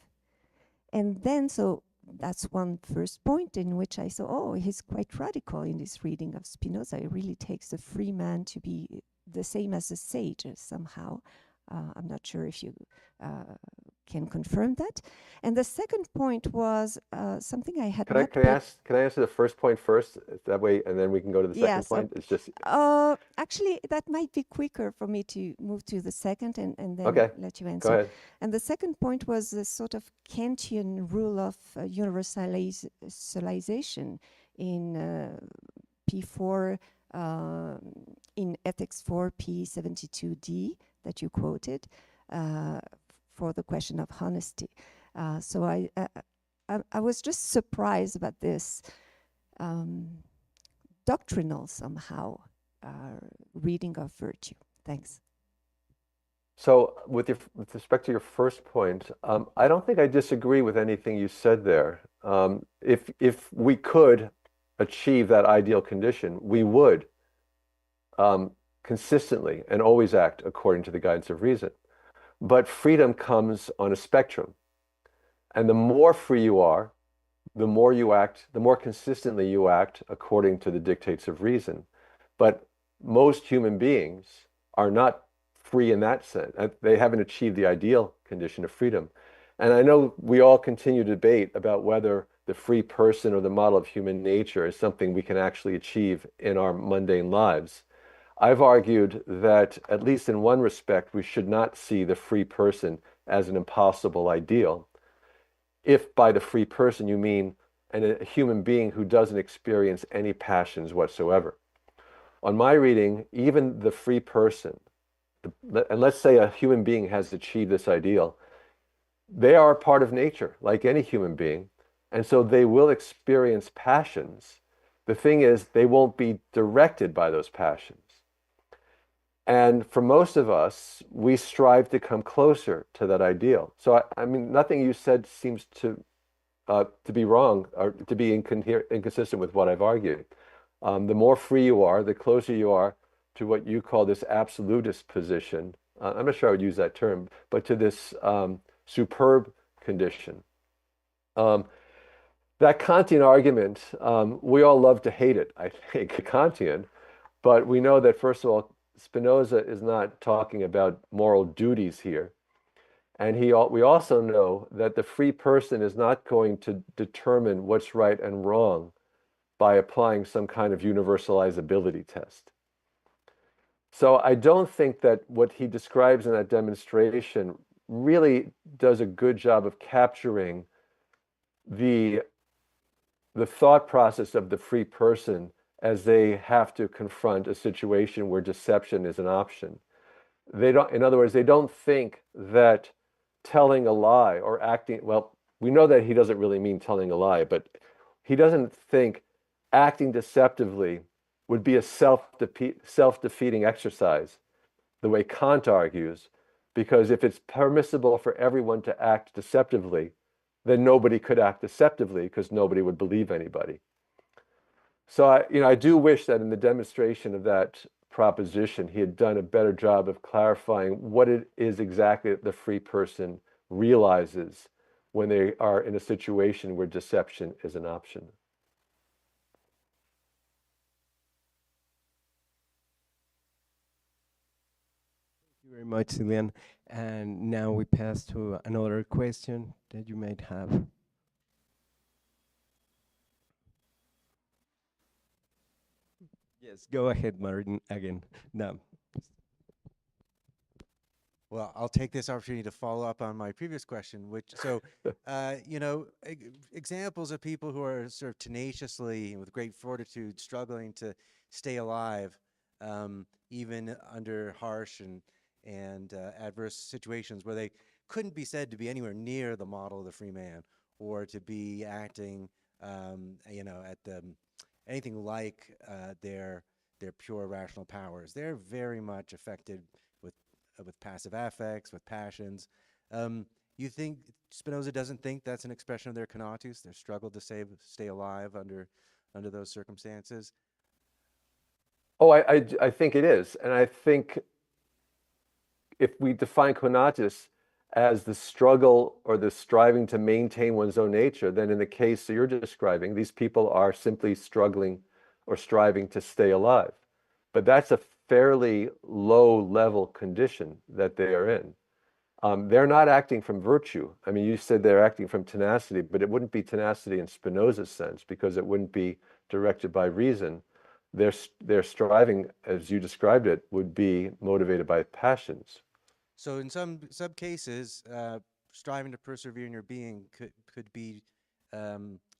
And then, so that's one first point in which I saw, oh, he's quite radical in this reading of Spinoza. It really takes the free man to be the same as a sage somehow. I'm not sure if you can confirm that. And the second point was something I had not Can I answer the first point first? That way, and then we can go to the second point. It's just actually, that might be quicker for me to move to the second and then let you answer. Go ahead. And the second point was a sort of Kantian rule of universalization in P4, in Ethics 4, P72D that you quoted for the question of honesty. So I was just surprised about this doctrinal somehow reading of virtue. Thanks. So with respect to your first point, I don't think I disagree with anything you said there. If we could achieve that ideal condition, we would consistently and always act according to the guidance of reason. But freedom comes on a spectrum. And the more free you are, the more you act, the more consistently you act according to the dictates of reason. But most human beings are not free in that sense. They haven't achieved the ideal condition of freedom. And I know we all continue to debate about whether the free person or the model of human nature is something we can actually achieve in our mundane lives. I've argued that, at least in one respect, we should not see the free person as an impossible ideal. If by the free person you mean a human being who doesn't experience any passions whatsoever. On my reading, even the free person, and let's say a human being has achieved this ideal, they are a part of nature, like any human being, and so they will experience passions. The thing is, they won't be directed by those passions. And for most of us, we strive to come closer to that ideal. So, I mean, nothing you said seems to be wrong or to be inconsistent with what I've argued. The more free you are, the closer you are to what you call this absolutist position. I'm not sure I would use that term, but to this superb condition. That Kantian argument, we all love to hate it, I think, Kantian, but we know that, first of all, Spinoza is not talking about moral duties here. And we also know that the free person is not going to determine what's right and wrong by applying some kind of universalizability test. So I don't think that what he describes in that demonstration really does a good job of capturing the thought process of the free person as they have to confront a situation where deception is an option. They don't, in other words, they don't think that telling a lie or acting, well, we know that he doesn't really mean telling a lie, but he doesn't think acting deceptively would be a self-defeating exercise, the way Kant argues, because if it's permissible for everyone to act deceptively, then nobody could act deceptively because nobody would believe anybody. So I do wish that in the demonstration of that proposition, he had done a better job of clarifying what it is exactly that the free person realizes when they are in a situation where deception is an option. Thank you very much, Cillian. And now we pass to another question that you might have. Yes, go ahead, Martin, again. No. Well, I'll take this opportunity to follow up on my previous question, examples of people who are sort of tenaciously and with great fortitude struggling to stay alive, even under harsh and adverse situations where they couldn't be said to be anywhere near the model of the free man, or to be acting, at anything like their pure rational powers. They're very much affected with passive affects, with passions. You think Spinoza doesn't think that's an expression of their conatus, their struggle to stay alive under those circumstances? Oh, I think it is. And I think if we define conatus as the struggle or the striving to maintain one's own nature, then in the case that you're describing, these people are simply struggling or striving to stay alive. But that's a fairly low level condition that they are in. They're not acting from virtue. I mean, you said they're acting from tenacity, but it wouldn't be tenacity in Spinoza's sense because it wouldn't be directed by reason. Their striving, as you described it, would be motivated by passions. So in some cases, striving to persevere in your being could be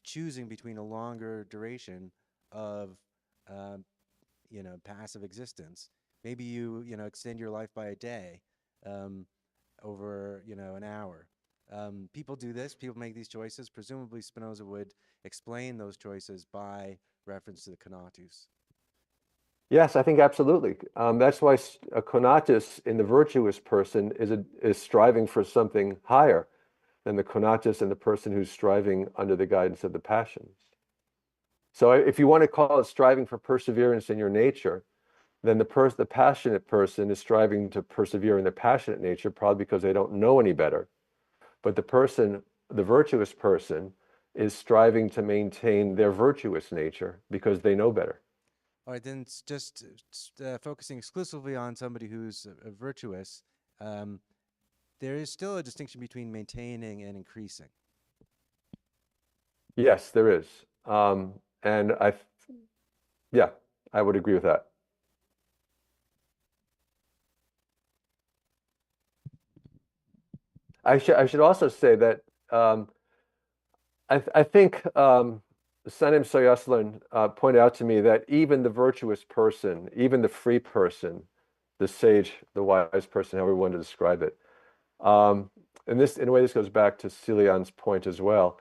choosing between a longer duration of passive existence. Maybe you extend your life by a day over an hour. People do this. People make these choices. Presumably, Spinoza would explain those choices by reference to the conatus. Yes, I think absolutely. That's why a conatus in the virtuous person is striving for something higher than the conatus in the person who's striving under the guidance of the passions. So if you want to call it striving for perseverance in your nature, then the passionate person is striving to persevere in their passionate nature, probably because they don't know any better. But the virtuous person, is striving to maintain their virtuous nature because they know better. All right, then it's just focusing exclusively on somebody who's virtuous. There is still a distinction between maintaining and increasing. Yes, there is. And I would agree with that. I should also say that I think Sanem Soyaslan pointed out to me that even the virtuous person, even the free person, the sage, the wise person, however we want to describe it, and in a way this goes back to Cillian's point as well.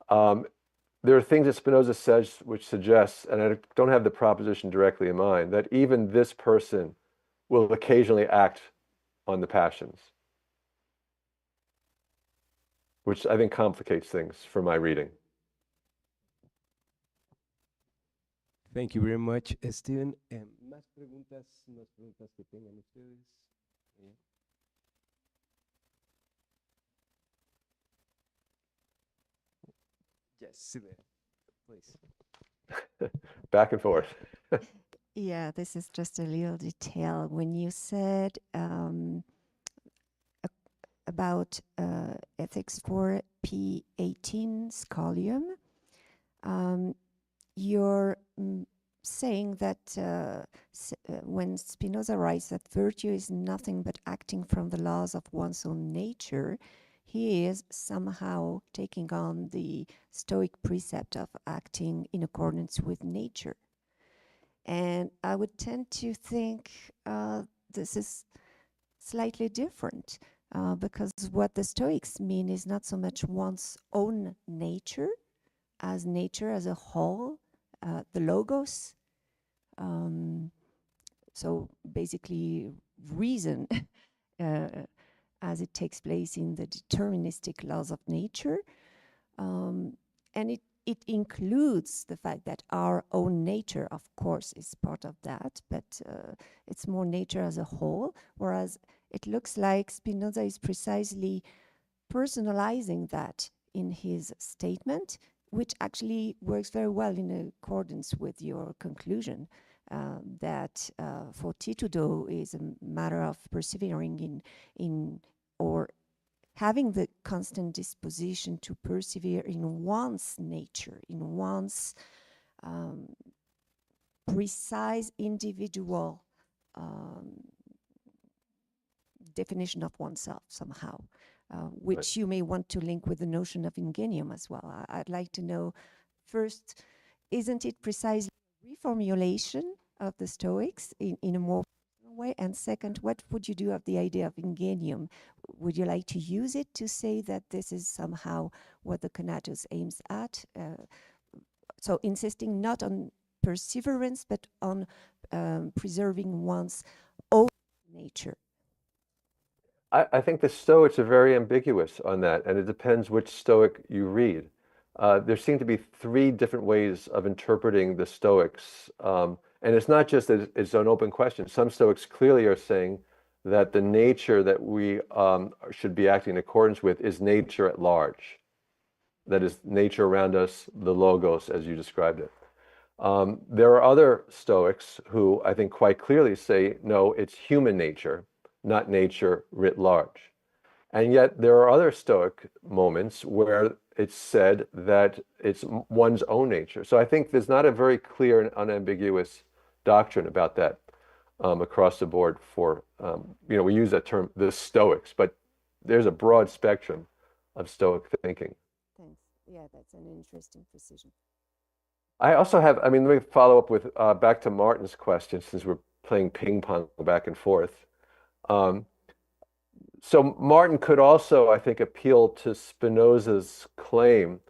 There are things that Spinoza says which suggests, and I don't have the proposition directly in mind, that even this person will occasionally act on the passions, which I think complicates things for my reading. Thank you very much, Steven. ¿Más preguntas que tengan ustedes? Yes, Silvia, please. Back and forth. Yeah, this is just a little detail. When you said about Ethics 4 P18 Scholium, you're saying that when Spinoza writes that virtue is nothing but acting from the laws of one's own nature, he is somehow taking on the Stoic precept of acting in accordance with nature. And I would tend to think this is slightly different because what the Stoics mean is not so much one's own nature as a whole, the logos. So basically reason as it takes place in the deterministic laws of nature. And it includes the fact that our own nature, of course, is part of that, but it's more nature as a whole, whereas it looks like Spinoza is precisely personalizing that in his statement, which actually works very well in accordance with your conclusion that fortitudo is a matter of persevering in or having the constant disposition to persevere in one's nature, in one's precise individual definition of oneself somehow, which you may want to link with the notion of ingenium as well. I'd like to know, first, isn't it precisely reformulation of the Stoics in a more way? And second, what would you do of the idea of ingenium? Would you like to use it to say that this is somehow what the conatus aims at? So insisting not on perseverance, but on preserving one's own nature. I think the Stoics are very ambiguous on that, and it depends which Stoic you read. There seem to be three different ways of interpreting the Stoics. And it's not just that it's an open question. Some Stoics clearly are saying that the nature that we should be acting in accordance with is nature at large. That is nature around us, the logos, as you described it. There are other Stoics who I think quite clearly say, no, it's human nature, not nature writ large. And yet there are other Stoic moments where it's said that it's one's own nature. So I think there's not a very clear and unambiguous doctrine about that across the board for, we use that term, the Stoics, but there's a broad spectrum of Stoic thinking. Thanks. Yeah, that's an interesting precision. I also have, let me follow up with, back to Martin's question, since we're playing ping pong back and forth. So Martin could also, I think, appeal to Spinoza's claim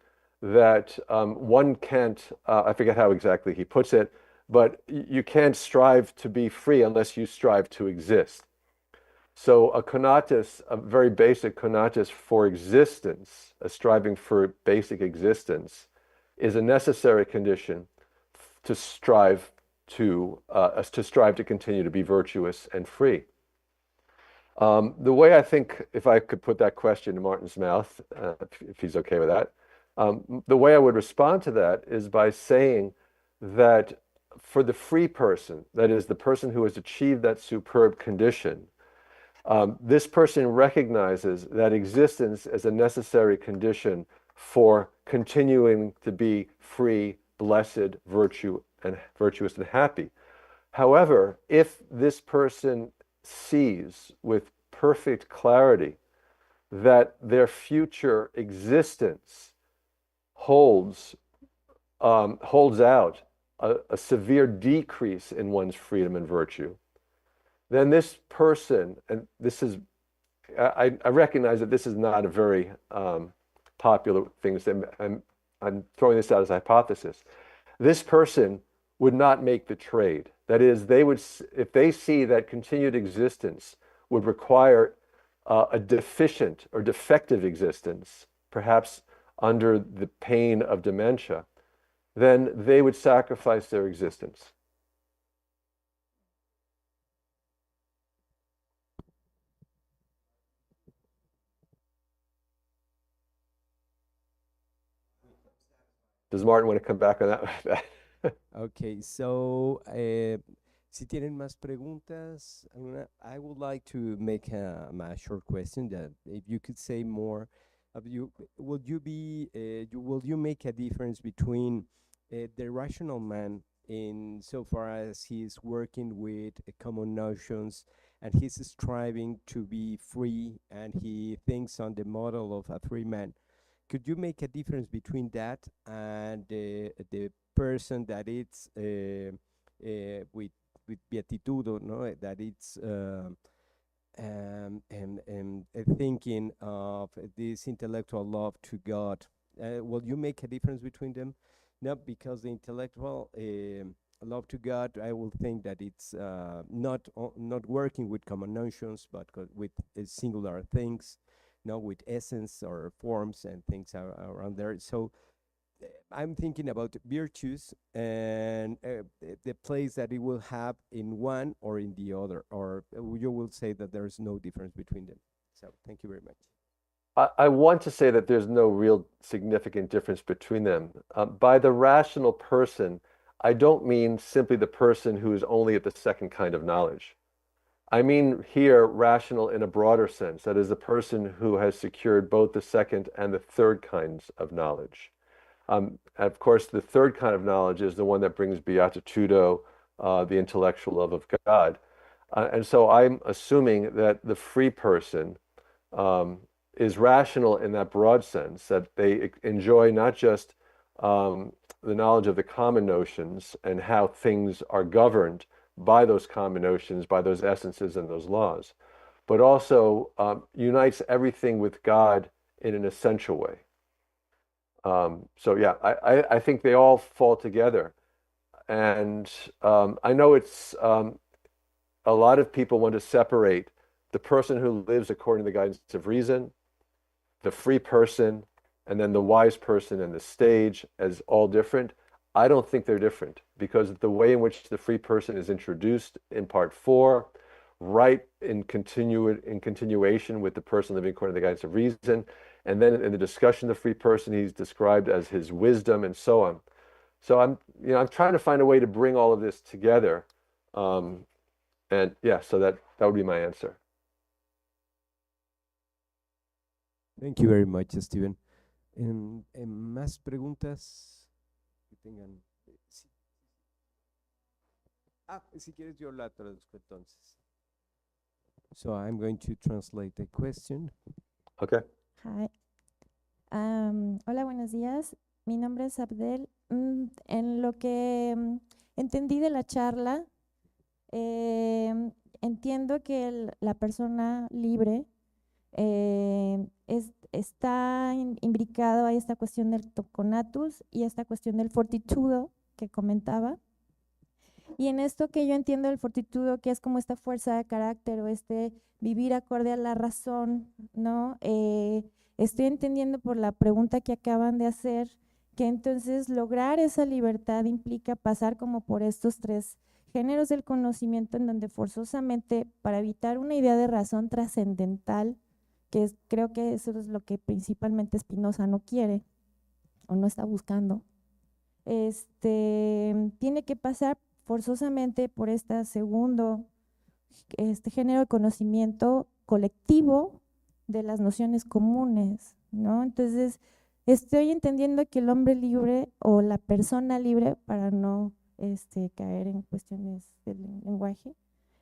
that one can't, I forget how exactly he puts it, but you can't strive to be free unless you strive to exist. So a conatus, a very basic conatus for existence, a striving for basic existence, is a necessary condition to strive to continue to be virtuous and free. The way I think, if I could put that question in Martin's mouth, if he's okay with that, the way I would respond to that is by saying that for the free person, that is the person who has achieved that superb condition, this person recognizes that existence as a necessary condition for continuing to be free, blessed, virtuous and happy. However, if this person sees with perfect clarity that their future existence holds out a severe decrease in one's freedom and virtue, then this person, and this is, I recognize that this is not a very popular thing. I'm throwing this out as a hypothesis. This person would not make the trade. That is, they would, if they see that continued existence would require a deficient or defective existence, perhaps under the pain of dementia, then they would sacrifice their existence. Does Martin want to come back on that? Okay, so si tienen más preguntas, I would like to make a short question that if you could say more of will you make a difference between the rational man in so far as he's working with common notions and he's striving to be free and he thinks on the model of a free man? Could you make a difference between that and the person that it's with beatitudo, no? That it's thinking of this intellectual love to God? Will you make a difference between them? Not because the intellectual love to God, I will think that it's not working with common notions, but with singular things, with essence or forms and things around there. So I'm thinking about virtues and the place that it will have in one or in the other, or you will say that there's no difference between them. So thank you very much. I want to say that there's no real significant difference between them. By the rational person, I don't mean simply the person who is only at the second kind of knowledge. I mean here rational in a broader sense, that is, the person who has secured both the second and the third kinds of knowledge. Of course, the third kind of knowledge is the one that brings beatitudo, the intellectual love of God. And so I'm assuming that the free person is rational in that broad sense, that they enjoy not just the knowledge of the common notions and how things are governed by those common notions, by those essences and those laws, but also unites everything with God in an essential way. So yeah, I think they all fall together. And I know it's a lot of people want to separate the person who lives according to the guidance of reason, the free person, and then the wise person and the sage as all different. I don't think they're different, because the way in which the free person is introduced in part 4, right in continuation with the person living according to the guidance of reason, and then in the discussion of the free person, he's described as his wisdom and so on. So I'm trying to find a way to bring all of this together, and yeah, so that would be my answer. Thank you very much, Steven. ¿Más preguntas que tengan? Sí. Si quieres yo la traduzco entonces. So I'm going to translate the question. Okay. Hi. Hola, buenos días. Mi nombre es Abdel. En lo que entendí de la charla, entiendo que la persona libre está imbricado a esta cuestión del toconatus y esta cuestión del fortitudo que comentaba. Y en esto que yo entiendo del fortitudo, que es como esta fuerza de carácter o este vivir acorde a la razón, ¿no? Estoy entendiendo por la pregunta que acaban de hacer que entonces lograr esa libertad implica pasar como por estos 3 géneros del conocimiento, en donde forzosamente, para evitar una idea de razón trascendental, que creo que eso es lo que principalmente Spinoza no quiere o no está buscando, tiene que pasar forzosamente por este segundo género de conocimiento colectivo de las nociones comunes, ¿no? Entonces, estoy entendiendo que el hombre libre o la persona libre, para no caer en cuestiones del lenguaje,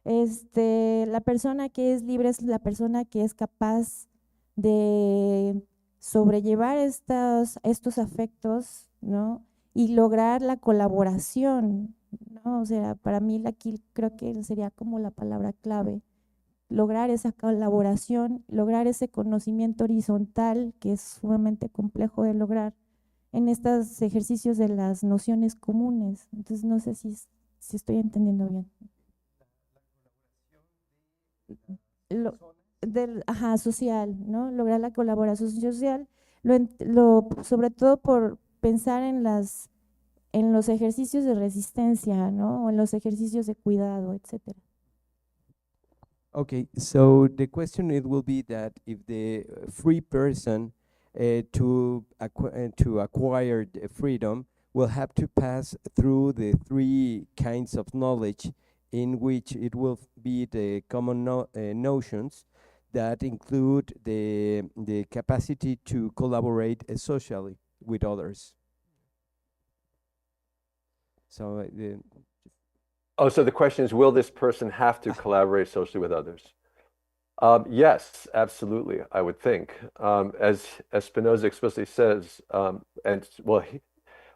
la persona que es libre es la persona que es capaz de sobrellevar estos afectos, ¿no? Y lograr la colaboración, ¿no? O sea, para mí aquí creo que sería como la palabra clave, lograr esa colaboración, lograr ese conocimiento horizontal que es sumamente complejo de lograr en estos ejercicios de las nociones comunes. Entonces no sé si estoy entendiendo bien. Social, ¿no? Lograr la colaboración social, sobre todo por pensar en los ejercicios de resistencia, ¿no? O en los ejercicios de cuidado, etcétera. Okay, so the question it will be that if the free person to acquire the freedom will have to pass through the 3 kinds of knowledge, in which it will be the common notions that include the capacity to collaborate socially with others. So So the question is, will this person have to collaborate socially with others? Yes, absolutely, I would think. As Spinoza explicitly says,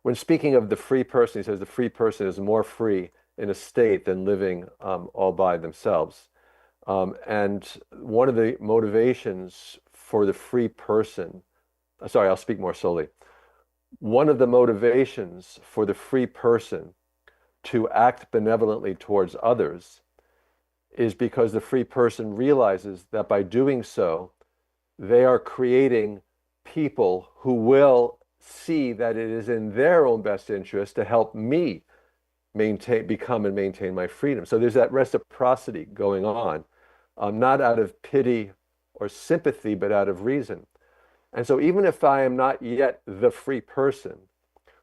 when speaking of the free person, he says the free person is more free in a state than living all by themselves. And one of the motivations for the free person, sorry, I'll speak more slowly. one of the motivations for the free person to act benevolently towards others is because the free person realizes that by doing so, they are creating people who will see that it is in their own best interest to help me become and maintain my freedom. So there's that reciprocity going on, not out of pity or sympathy, but out of reason. And so even if I am not yet the free person,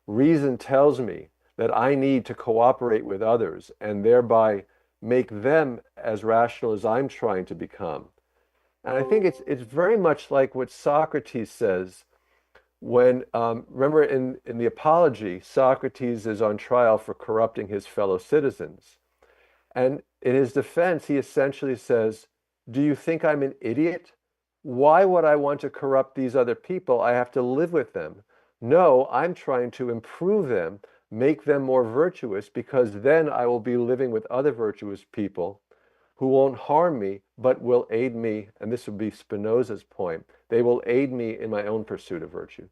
reason tells me that I need to cooperate with others and thereby make them as rational as I'm trying to become. And I think it's very much like what Socrates says when, remember in the Apology, Socrates is on trial for corrupting his fellow citizens. And in his defense, he essentially says, do you think I'm an idiot? Why would I want to corrupt these other people? I have to live with them. No, I'm trying to improve them, make them more virtuous, because then I will be living with other virtuous people who won't harm me, but will aid me, and this would be Spinoza's point, they will aid me in my own pursuit of virtue.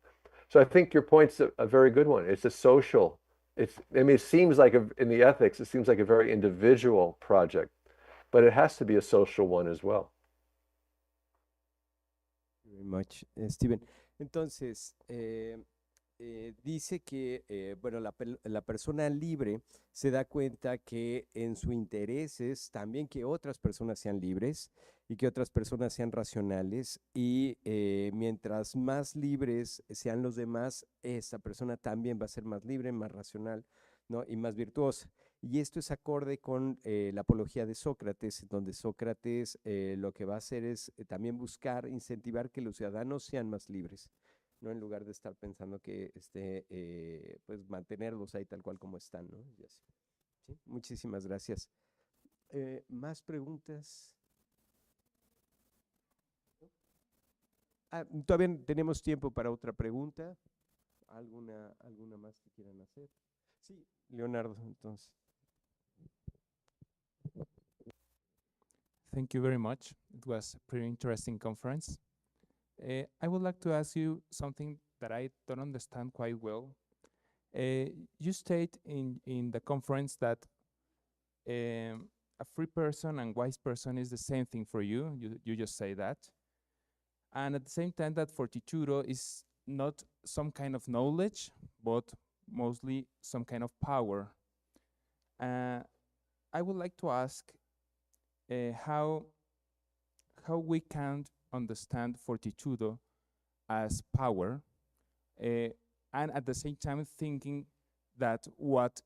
So I think your point's a very good one. It's a social, I mean, it seems like in the ethics, it seems like a very individual project, but it has to be a social one as well. Very much, Steven. Entonces, dice que, bueno, la persona libre se da cuenta que en su interés es también que otras personas sean libres y que otras personas sean racionales y mientras más libres sean los demás, esa persona también va a ser más libre, más racional, ¿no? Y más virtuosa. Y esto es acorde con la apología de Sócrates, donde Sócrates lo que va a hacer es también buscar, incentivar que los ciudadanos sean más libres, ¿no? En lugar de estar pensando que pues mantenerlos ahí tal cual como están, ¿no? Y así. ¿Sí? Muchísimas gracias. ¿Más preguntas? Todavía tenemos tiempo para otra pregunta. ¿Alguna más que quieran hacer? Sí, Leonardo, entonces. Thank you very much. It was a pretty interesting conference. I would like to ask you something that I don't understand quite well. You state in the conference that a free person and wise person is the same thing for you. You just say that. And at the same time that fortitudo is not some kind of knowledge, but mostly some kind of power. I would like to ask how we can understand fortitudo as power, and at the same time thinking that what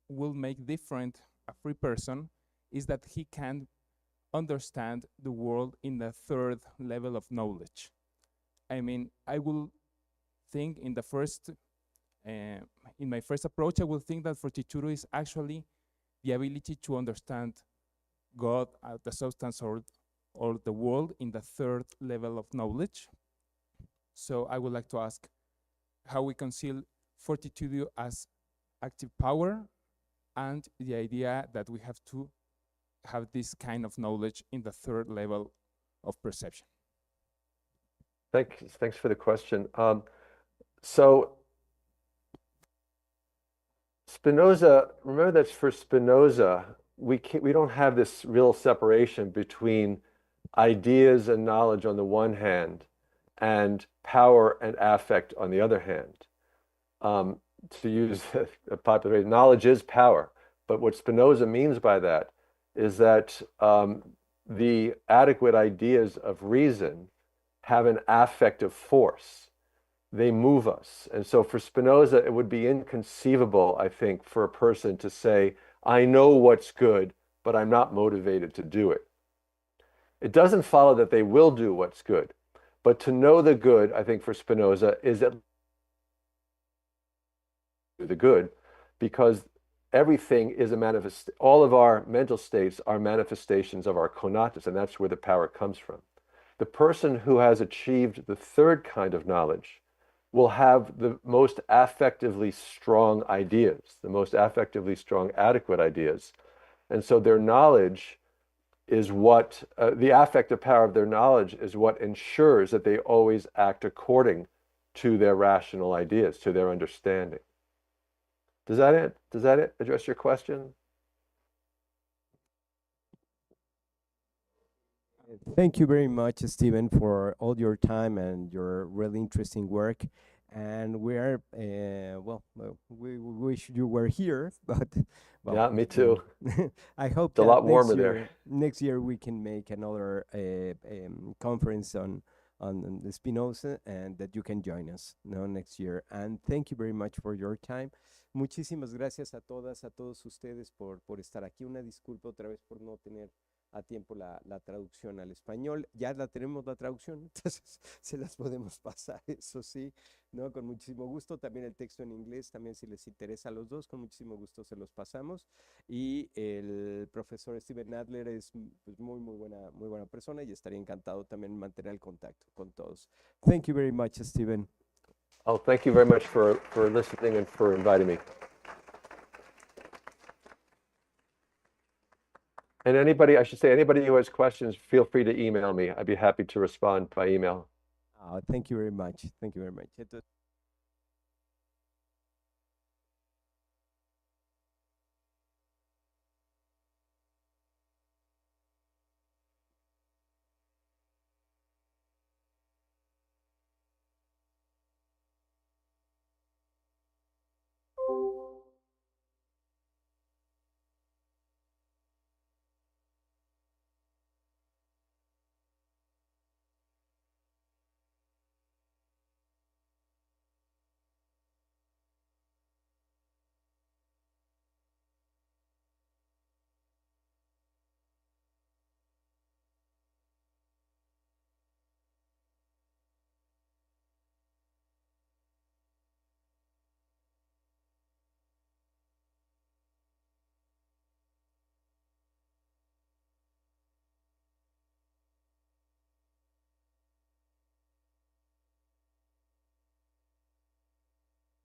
will make different a free person is that he can understand the world in the third level of knowledge. I mean, I will think in my first approach, I will think that fortitudo is actually the ability to understand God, the substance, or the world in the third level of knowledge. So I would like to ask how we concile fortitude as active power and the idea that we have to have this kind of knowledge in the third level of perception. Thanks for the question. So Spinoza, remember that for Spinoza, we don't have this real separation between ideas and knowledge on the one hand and power and affect on the other hand. To use a popular phrase, knowledge is power. But what Spinoza means by that is that the adequate ideas of reason have an affective force. They move us. And so for Spinoza, it would be inconceivable, I think, for a person to say, I know what's good, but I'm not motivated to do it. It doesn't follow that they will do what's good. But to know the good, I think for Spinoza, is that the good, because everything is a all of our mental states are manifestations of our conatus, and that's where the power comes from. The person who has achieved the third kind of knowledge will have the most affectively strong ideas, the most affectively strong, adequate ideas. And so their knowledge is what, the affective power of their knowledge is what ensures that they always act according to their rational ideas, to their understanding. Does that address your question? Thank you very much, Stephen, for all your time and your really interesting work. And we are, we wish you were here, but well, Yeah, me too. I hope It's a that lot warmer there. next year we can make another conference on the Spinoza, and that you can join us, no, next year. And thank you very much for your time. Muchísimas gracias a todas, a todos ustedes por estar aquí. Una disculpa otra vez por no tener a tiempo la traducción al español. Ya la tenemos la traducción, entonces se las podemos pasar, eso sí, ¿no? Con muchísimo gusto. También el texto en inglés, también si les interesa a los dos, con muchísimo gusto se los pasamos. Y el profesor Steven Nadler es pues, muy buena persona y estaría encantado también en mantener el contacto con todos. Thank you very much, Steven. Oh, thank you very much for listening and for inviting me. And anybody, I should say, anybody who has questions, feel free to email me. I'd be happy to respond by email. Thank you very much. Thank you very much. Entonces,